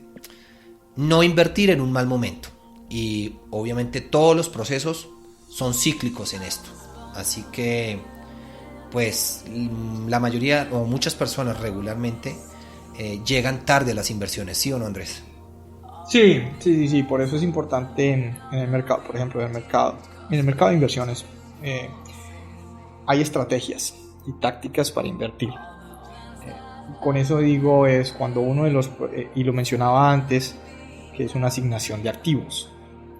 no invertir en un mal momento. Y obviamente todos los procesos son cíclicos en esto. Así que, pues, la mayoría o muchas personas regularmente llegan tarde a las inversiones, ¿sí o no, Andrés?
Sí, por eso es importante en el mercado, por ejemplo, en el mercado de inversiones hay estrategias y tácticas para invertir. Con eso digo, es cuando uno de los, y lo mencionaba antes, que es una asignación de activos,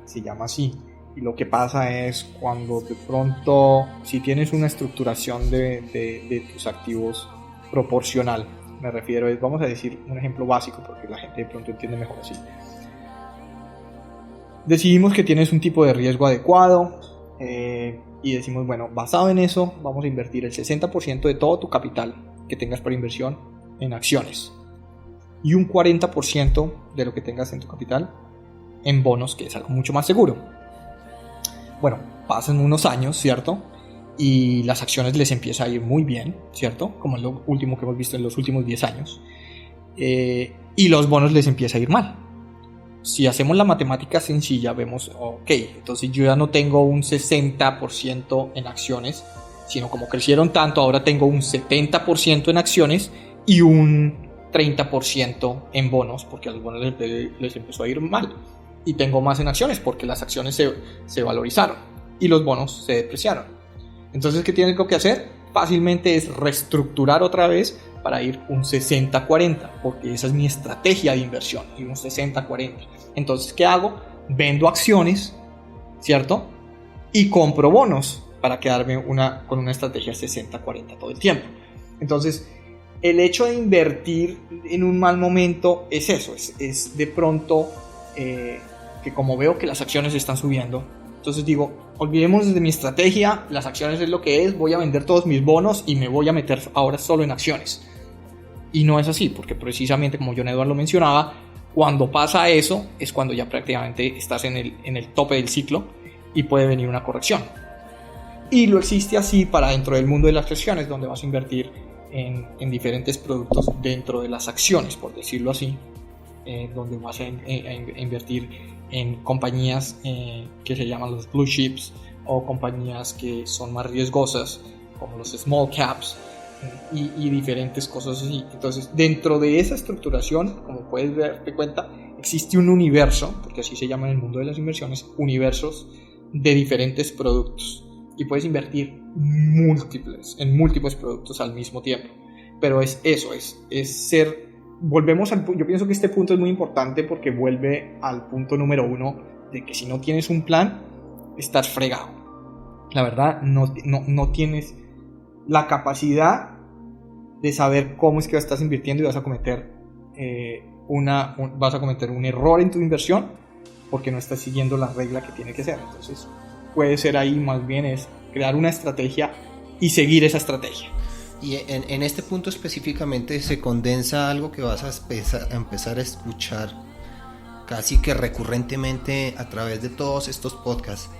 se llama así, y lo que pasa es cuando de pronto, si tienes una estructuración de tus activos proporcional, me refiero, vamos a decir un ejemplo básico porque la gente de pronto entiende mejor así. Decidimos que tienes un tipo de riesgo adecuado y decimos, bueno, basado en eso vamos a invertir el 60% de todo tu capital que tengas para inversión en acciones y un 40% de lo que tengas en tu capital en bonos, que es algo mucho más seguro. Bueno, pasan unos años, ¿cierto? Y las acciones les empieza a ir muy bien, ¿cierto? Como es lo último que hemos visto en los últimos 10 años. Y los bonos les empieza a ir mal. Si hacemos la matemática sencilla, vemos, ok, entonces yo ya no tengo un 60% en acciones, sino como crecieron tanto, ahora tengo un 70% en acciones y un 30% en bonos, porque a los bonos les empezó a ir mal. Y tengo más en acciones, porque las acciones se valorizaron y los bonos se depreciaron. Entonces, ¿qué tengo que hacer? Fácilmente es reestructurar otra vez para ir un 60-40, porque esa es mi estrategia de inversión, ir un 60-40. Entonces, ¿qué hago? Vendo acciones, ¿cierto? Y compro bonos para quedarme con una estrategia 60-40 todo el tiempo. Entonces, el hecho de invertir en un mal momento es eso, es de pronto que como veo que las acciones están subiendo, entonces digo, olvidemos de mi estrategia, las acciones es lo que es, voy a vender todos mis bonos y me voy a meter ahora solo en acciones. Y no es así, porque precisamente como John Edward lo mencionaba, cuando pasa eso es cuando ya prácticamente estás en el tope del ciclo y puede venir una corrección. Y lo existe así para dentro del mundo de las acciones, donde vas a invertir en diferentes productos dentro de las acciones, por decirlo así, donde vas a invertir en compañías que se llaman los blue chips o compañías que son más riesgosas como los small caps y diferentes cosas así. Entonces, dentro de esa estructuración, como puedes darte cuenta, existe un universo, porque así se llama en el mundo de las inversiones, universos de diferentes productos, y puedes invertir en múltiples productos al mismo tiempo. Pero es eso, es ser. Volvemos yo pienso que este punto es muy importante porque vuelve al punto número 1 de que si no tienes un plan, estás fregado. La verdad, no tienes la capacidad de saber cómo es que estás invirtiendo y vas a cometer un error en tu inversión porque no estás siguiendo la regla que tiene que ser. Entonces, puede ser ahí más bien es crear una estrategia y seguir esa estrategia.
Y en este punto específicamente se condensa algo que vas a empezar a escuchar casi que recurrentemente a través de todos estos podcasts,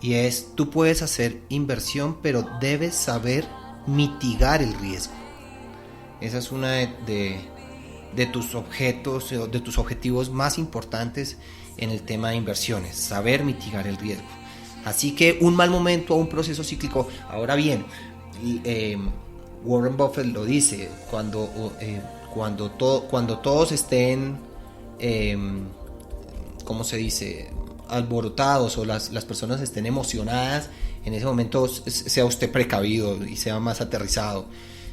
y es: tú puedes hacer inversión, pero debes saber mitigar el riesgo. Esa es una de tus objetos, de tus objetivos más importantes en el tema de inversiones, saber mitigar el riesgo. Así que un mal momento o un proceso cíclico. Ahora bien, Warren Buffett lo dice: cuando todos estén, ¿cómo se dice?, alborotados, o las personas estén emocionadas, en ese momento sea usted precavido y sea más aterrizado.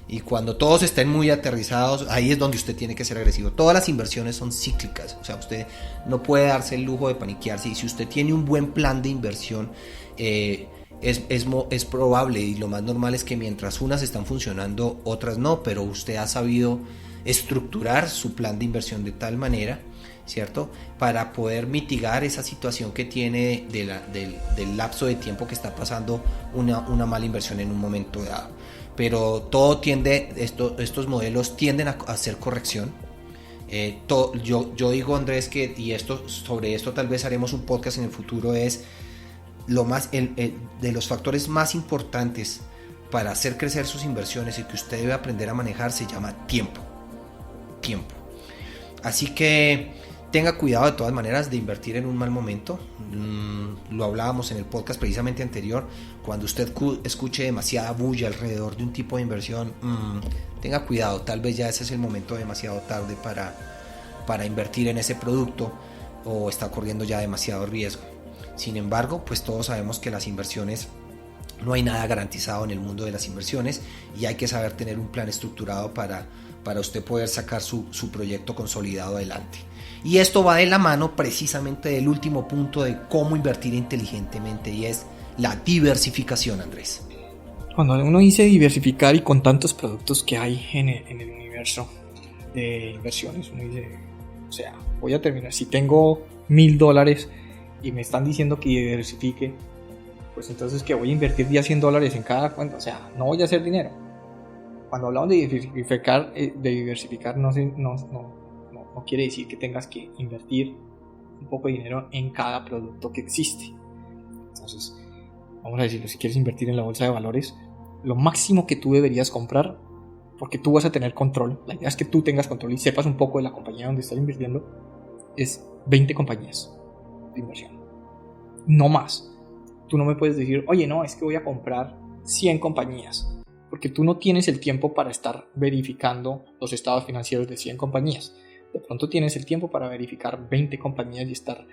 Y cuando todos estén muy aterrizados, ahí es donde usted tiene que ser agresivo. Todas las inversiones son cíclicas, o sea, usted no puede darse el lujo de paniquearse. Y si usted tiene un buen plan de inversión, es probable, y lo más normal es que mientras unas están funcionando, otras no, pero usted ha sabido estructurar su plan de inversión de tal manera, ¿cierto?, para poder mitigar esa situación que tiene del lapso de tiempo que está pasando una mala inversión en un momento dado. Pero todo estos modelos tienden a hacer corrección. Yo digo, Andrés, que, y sobre esto tal vez haremos un podcast en el futuro, es de los factores más importantes para hacer crecer sus inversiones y que usted debe aprender a manejar, se llama tiempo. Así que tenga cuidado de todas maneras de invertir en un mal momento. Lo hablábamos en el podcast precisamente anterior. Cuando usted escuche demasiada bulla alrededor de un tipo de inversión, tenga cuidado, tal vez ya ese es el momento demasiado tarde para invertir en ese producto, o está corriendo ya demasiado riesgo. Sin embargo, pues todos sabemos que las inversiones, no hay nada garantizado en el mundo de las inversiones, y hay que saber tener un plan estructurado para usted poder sacar su proyecto consolidado adelante. Y esto va de la mano precisamente del último punto de cómo invertir inteligentemente, y es la diversificación, Andrés.
Cuando uno dice diversificar, y con tantos productos que hay en el universo de inversiones, uno dice, o sea, voy a terminar, si tengo $1,000 y me están diciendo que diversifique, pues entonces que voy a invertir ya $100 en cada cuenta, o sea, no voy a hacer dinero. Cuando hablamos de diversificar no quiere decir que tengas que invertir un poco de dinero en cada producto que existe. Entonces, vamos a decirlo, si quieres invertir en la bolsa de valores, lo máximo que tú deberías comprar, porque tú vas a tener control, la idea es que tú tengas control y sepas un poco de la compañía donde estás invirtiendo, es 20 compañías de inversión, no más. Tú no me puedes decir, oye, no, es que voy a comprar 100 compañías, porque tú no tienes el tiempo para estar verificando los estados financieros de 100 compañías. De pronto tienes el tiempo para verificar 20 compañías y estar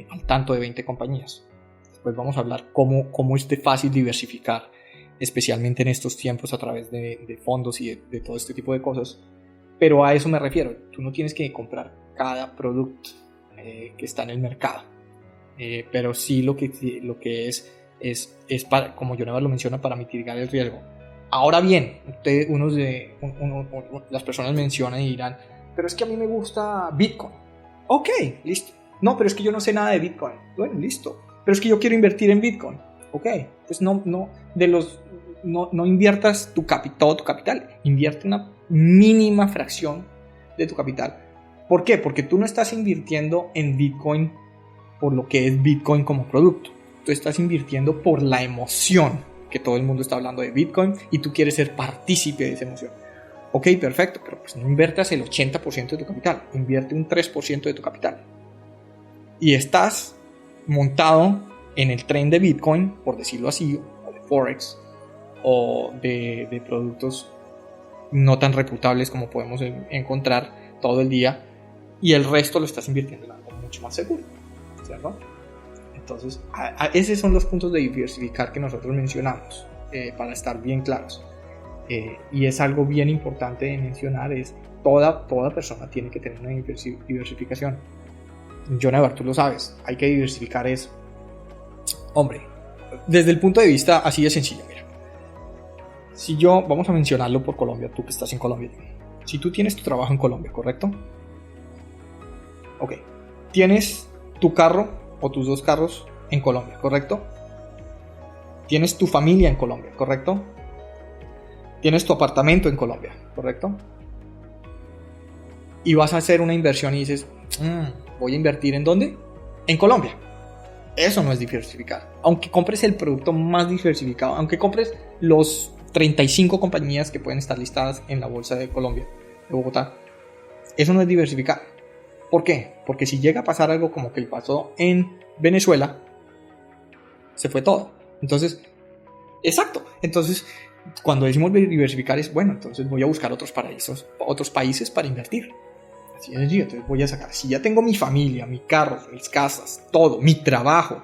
al tanto de 20 compañías. Después vamos a hablar cómo es de fácil diversificar, especialmente en estos tiempos, a través de fondos y de todo este tipo de cosas. Pero a eso me refiero. Tú no tienes que comprar cada producto que está en el mercado. Pero sí lo que es para, como Joneva lo menciona, para mitigar el riesgo. Ahora bien, las personas mencionan y dirán, pero es que a mí me gusta Bitcoin. Ok, listo. No, pero es que yo no sé nada de Bitcoin. Bueno, listo. Pero es que yo quiero invertir en Bitcoin. Ok, pues no inviertas todo tu capital. Invierte una mínima fracción de tu capital. ¿Por qué? Porque tú no estás invirtiendo en Bitcoin por lo que es Bitcoin como producto. Tú estás invirtiendo por la emoción, que todo el mundo está hablando de Bitcoin y tú quieres ser partícipe de esa emoción. Ok, perfecto, pero pues no inviertas el 80% de tu capital, invierte un 3% de tu capital. Y estás montado en el tren de Bitcoin, por decirlo así, o de Forex, o de productos no tan reputables como podemos encontrar todo el día, y el resto lo estás invirtiendo en algo mucho más seguro, ¿cierto? Entonces, esos son los puntos de diversificar que nosotros mencionamos, para estar bien claros. Y es algo bien importante de mencionar, es toda persona tiene que tener una diversificación. Joneva, tú lo sabes, hay que diversificar eso. Hombre, desde el punto de vista así de sencillo, mira. Si yo, vamos a mencionarlo por Colombia, tú que estás en Colombia. Si tú tienes tu trabajo en Colombia, ¿correcto? Ok. Tienes tu carro o tus 2 carros en Colombia, ¿correcto? Tienes tu familia en Colombia, ¿correcto? tienes tu apartamento en Colombia, ¿correcto? Y vas a hacer una inversión y dices, voy a invertir ¿en dónde? En Colombia. Eso no es diversificar. Aunque compres el producto más diversificado, aunque compres los 35 compañías que pueden estar listadas en la bolsa de Colombia, de Bogotá, eso no es diversificar. ¿Por qué? Porque si llega a pasar algo como que pasó en Venezuela, se fue todo. Entonces, exacto. Entonces, cuando decimos diversificar es, bueno, entonces voy a buscar otros paraísos, otros países para invertir. Así es, entonces voy a sacar, si ya tengo mi familia, mi carro, mis casas, todo, mi trabajo,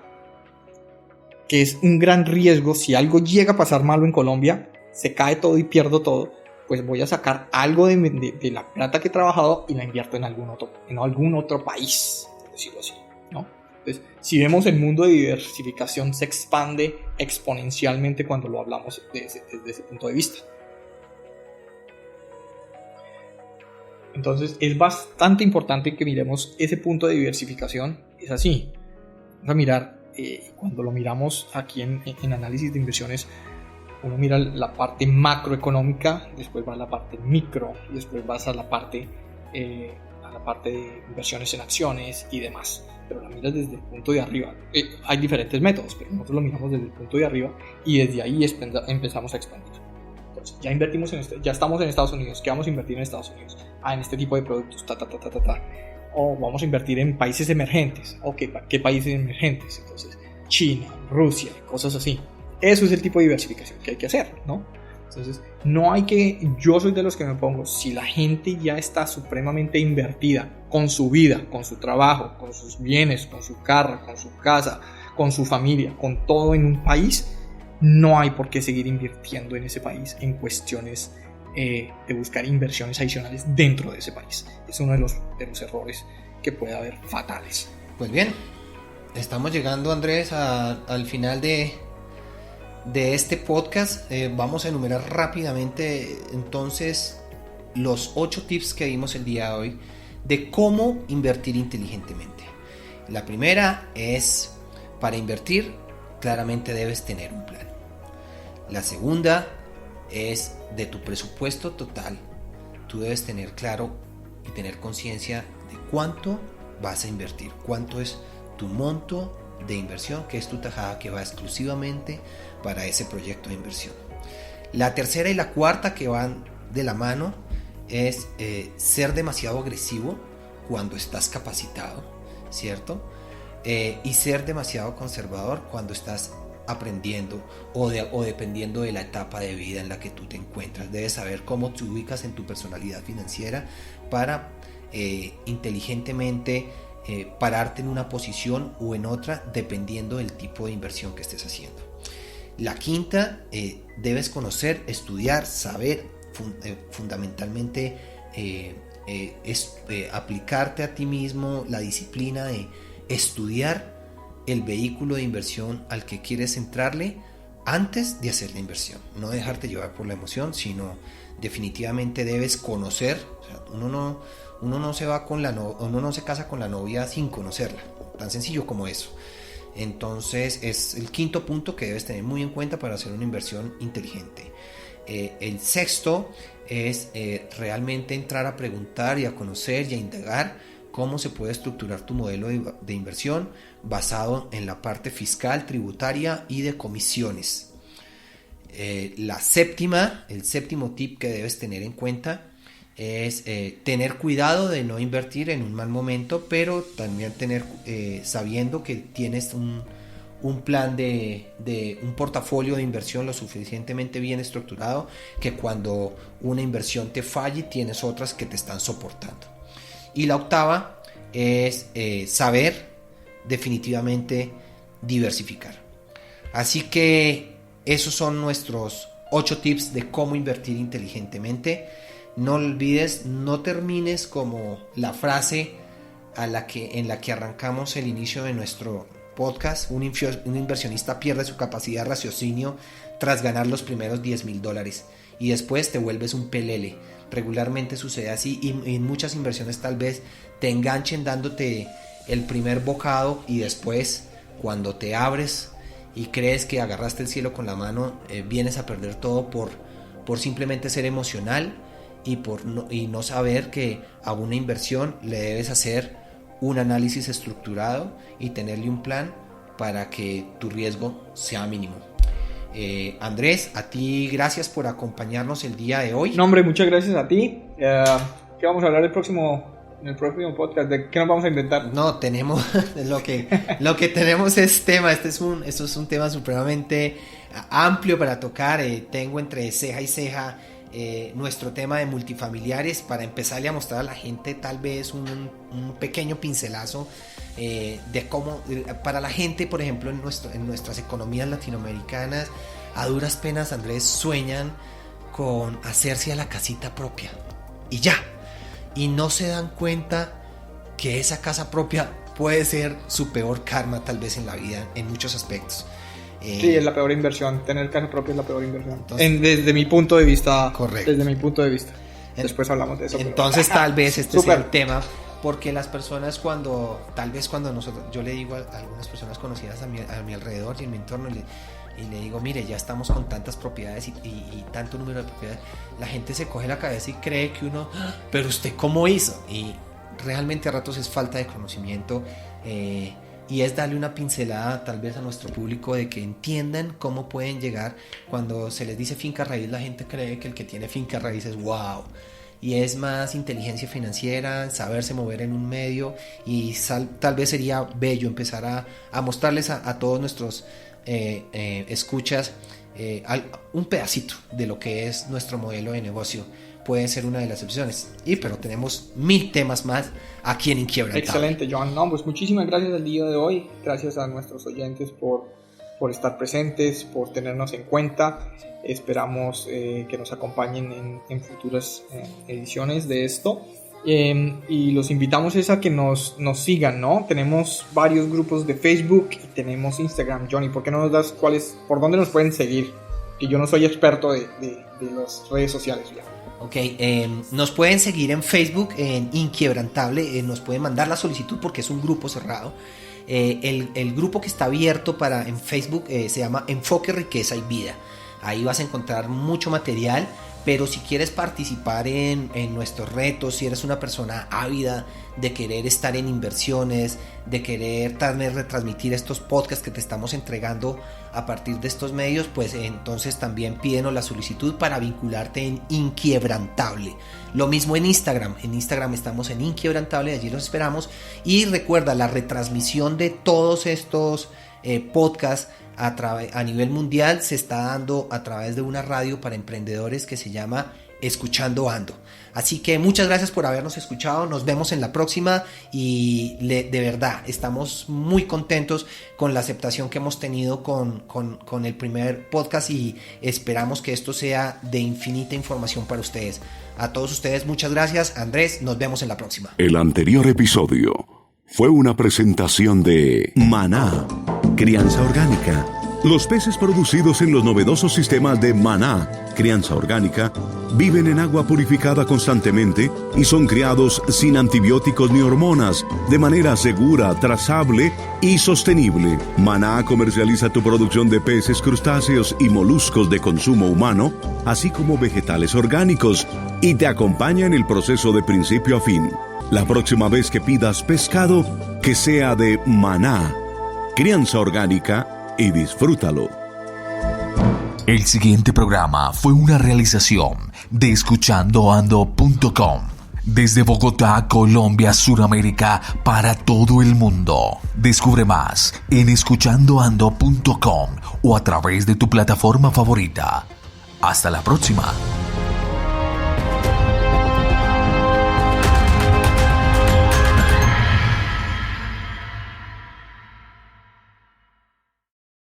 que es un gran riesgo, si algo llega a pasar malo en Colombia, se cae todo y pierdo todo, pues voy a sacar algo de la plata que he trabajado y la invierto en algún otro país, por decirlo así, ¿no? Entonces, si vemos el mundo de diversificación se expande exponencialmente cuando lo hablamos desde ese punto de vista. Entonces es bastante importante que miremos ese punto de diversificación. Es así. Vamos a mirar, cuando lo miramos aquí en análisis de inversiones, uno mira la parte macroeconómica, después va a la parte micro, y después vas a la parte de inversiones en acciones y demás. Pero la miras desde el punto de arriba. Hay diferentes métodos, pero nosotros lo miramos desde el punto de arriba y desde ahí empezamos a expandir. Entonces, ya invertimos ya estamos en Estados Unidos. ¿Qué vamos a invertir en Estados Unidos? En este tipo de productos, O vamos a invertir en países emergentes. ¿O qué países emergentes? Entonces, China, Rusia, cosas así. Eso es el tipo de diversificación que hay que hacer, ¿no? Entonces, yo soy de los que me pongo, si la gente ya está supremamente invertida con su vida, con su trabajo, con sus bienes, con su carro, con su casa, con su familia, con todo en un país, no hay por qué seguir invirtiendo en ese país en cuestiones de buscar inversiones adicionales dentro de ese país. Es uno de los errores que puede haber fatales.
Pues bien, estamos llegando, Andrés, al final de este podcast. Vamos a enumerar rápidamente entonces los 8 tips que vimos el día de hoy de cómo invertir inteligentemente. La primera es, para invertir, claramente debes tener un plan. La segunda es de tu presupuesto total. Tú debes tener claro y tener conciencia de cuánto vas a invertir, cuánto es tu monto de inversión, que es tu tajada que va exclusivamente para ese proyecto de inversión. La tercera y la cuarta, que van de la mano, es ser demasiado agresivo cuando estás capacitado, ¿cierto? Y ser demasiado conservador cuando estás aprendiendo o dependiendo de la etapa de vida en la que tú te encuentras. Debes saber cómo te ubicas en tu personalidad financiera para inteligentemente pararte en una posición o en otra dependiendo del tipo de inversión que estés haciendo. La quinta, debes conocer, estudiar, saber, fundamentalmente aplicarte a ti mismo la disciplina de estudiar el vehículo de inversión al que quieres entrarle antes de hacer la inversión. No dejarte llevar por la emoción, sino definitivamente debes conocer. O sea, uno no se casa con la novia sin conocerla, tan sencillo como eso. Entonces es el quinto punto que debes tener muy en cuenta para hacer una inversión inteligente. El sexto es realmente entrar a preguntar y a conocer y a indagar cómo se puede estructurar tu modelo de inversión basado en la parte fiscal, tributaria y de comisiones. El séptimo tip que debes tener en cuenta es tener cuidado de no invertir en un mal momento, pero también sabiendo que tienes un plan de un portafolio de inversión lo suficientemente bien estructurado, que cuando una inversión te falle tienes otras que te están soportando. Y la octava es saber definitivamente diversificar. Así que esos son nuestros 8 tips de cómo invertir inteligentemente. No olvides, no termines como la frase en la que arrancamos el inicio de nuestro podcast. Un inversionista pierde su capacidad de raciocinio tras ganar los primeros $10,000 y después te vuelves un pelele. Regularmente sucede así y en muchas inversiones tal vez te enganchen dándote el primer bocado y después, cuando te abres y crees que agarraste el cielo con la mano, vienes a perder todo por simplemente ser emocional y no saber que a una inversión le debes hacer un análisis estructurado y tenerle un plan para que tu riesgo sea mínimo. Andrés, a ti gracias por acompañarnos el día de hoy.
No, hombre, muchas gracias a ti. ¿Qué vamos a hablar en el próximo podcast? ¿De qué nos vamos a inventar?
No, tenemos lo que tenemos es tema. Esto es un tema supremamente amplio para tocar. Tengo entre ceja y ceja nuestro tema de multifamiliares para empezarle a mostrar a la gente tal vez un pequeño pincelazo de cómo para la gente, por ejemplo, en nuestras economías latinoamericanas, a duras penas, Andrés, sueñan con hacerse a la casita propia y ya, y no se dan cuenta que esa casa propia puede ser su peor karma tal vez en la vida en muchos aspectos.
Sí, es la peor inversión. Tener casa propia es la peor inversión. Entonces, desde mi punto de vista.
Correcto.
Desde mi punto de vista. Después hablamos de eso.
Entonces tal vez este sea el tema, porque las personas cuando yo le digo a algunas personas conocidas a mi alrededor y en mi entorno, y le digo, mire, ya estamos con tantas propiedades y tanto número de propiedades, la gente se coge la cabeza y cree que uno, pero usted ¿cómo hizo? Y realmente a ratos es falta de conocimiento, y es darle una pincelada tal vez a nuestro público de que entiendan cómo pueden llegar. Cuando se les dice finca raíz, la gente cree que el que tiene finca raíz es wow, y es más inteligencia financiera, saberse mover en un medio, y tal vez sería bello empezar a mostrarles a todos nuestros escuchas un pedacito de lo que es nuestro modelo de negocio. Puede ser una de las opciones, pero tenemos 1000 temas más aquí en Inquiebrantable.
Excelente, John. No, pues muchísimas gracias el día de hoy. Gracias a nuestros oyentes por estar presentes, por tenernos en cuenta. Esperamos que nos acompañen en futuras ediciones de esto. Y los invitamos a que nos sigan, ¿no? Tenemos varios grupos de Facebook y tenemos Instagram. Johnny, ¿por qué no nos das por dónde nos pueden seguir? Que yo no soy experto de las redes sociales ya.
Ok, nos pueden seguir en Facebook, en Inquiebrantable, nos pueden mandar la solicitud porque es un grupo cerrado. El grupo que está abierto en Facebook se llama Enfoque, Riqueza y Vida. Ahí vas a encontrar mucho material, pero si quieres participar en nuestros retos, si eres una persona ávida de querer estar en inversiones, de querer también retransmitir estos podcasts que te estamos entregando a partir de estos medios, pues entonces también pídenos la solicitud para vincularte en Inquiebrantable. Lo mismo en Instagram estamos en Inquiebrantable, allí los esperamos. Y recuerda, la retransmisión de todos estos podcasts a nivel mundial se está dando a través de una radio para emprendedores que se llama Escuchando Ando. Así que muchas gracias por habernos escuchado, nos vemos en la próxima, y de verdad estamos muy contentos con la aceptación que hemos tenido con el primer podcast, y esperamos que esto sea de infinita información para ustedes. A todos ustedes muchas gracias. Andrés, nos vemos en la próxima.
El anterior episodio fue una presentación de Maná, crianza orgánica. Los peces producidos en los novedosos sistemas de Maná, crianza orgánica, viven en agua purificada constantemente y son criados sin antibióticos ni hormonas, de manera segura, trazable y sostenible. Maná comercializa tu producción de peces, crustáceos y moluscos de consumo humano, así como vegetales orgánicos, y te acompaña en el proceso de principio a fin. La próxima vez que pidas pescado, que sea de Maná, crianza orgánica, y disfrútalo.
El siguiente programa fue una realización de escuchandoando.com. Desde Bogotá, Colombia, Suramérica, para todo el mundo. Descubre más en escuchandoando.com o a través de tu plataforma favorita. Hasta la próxima.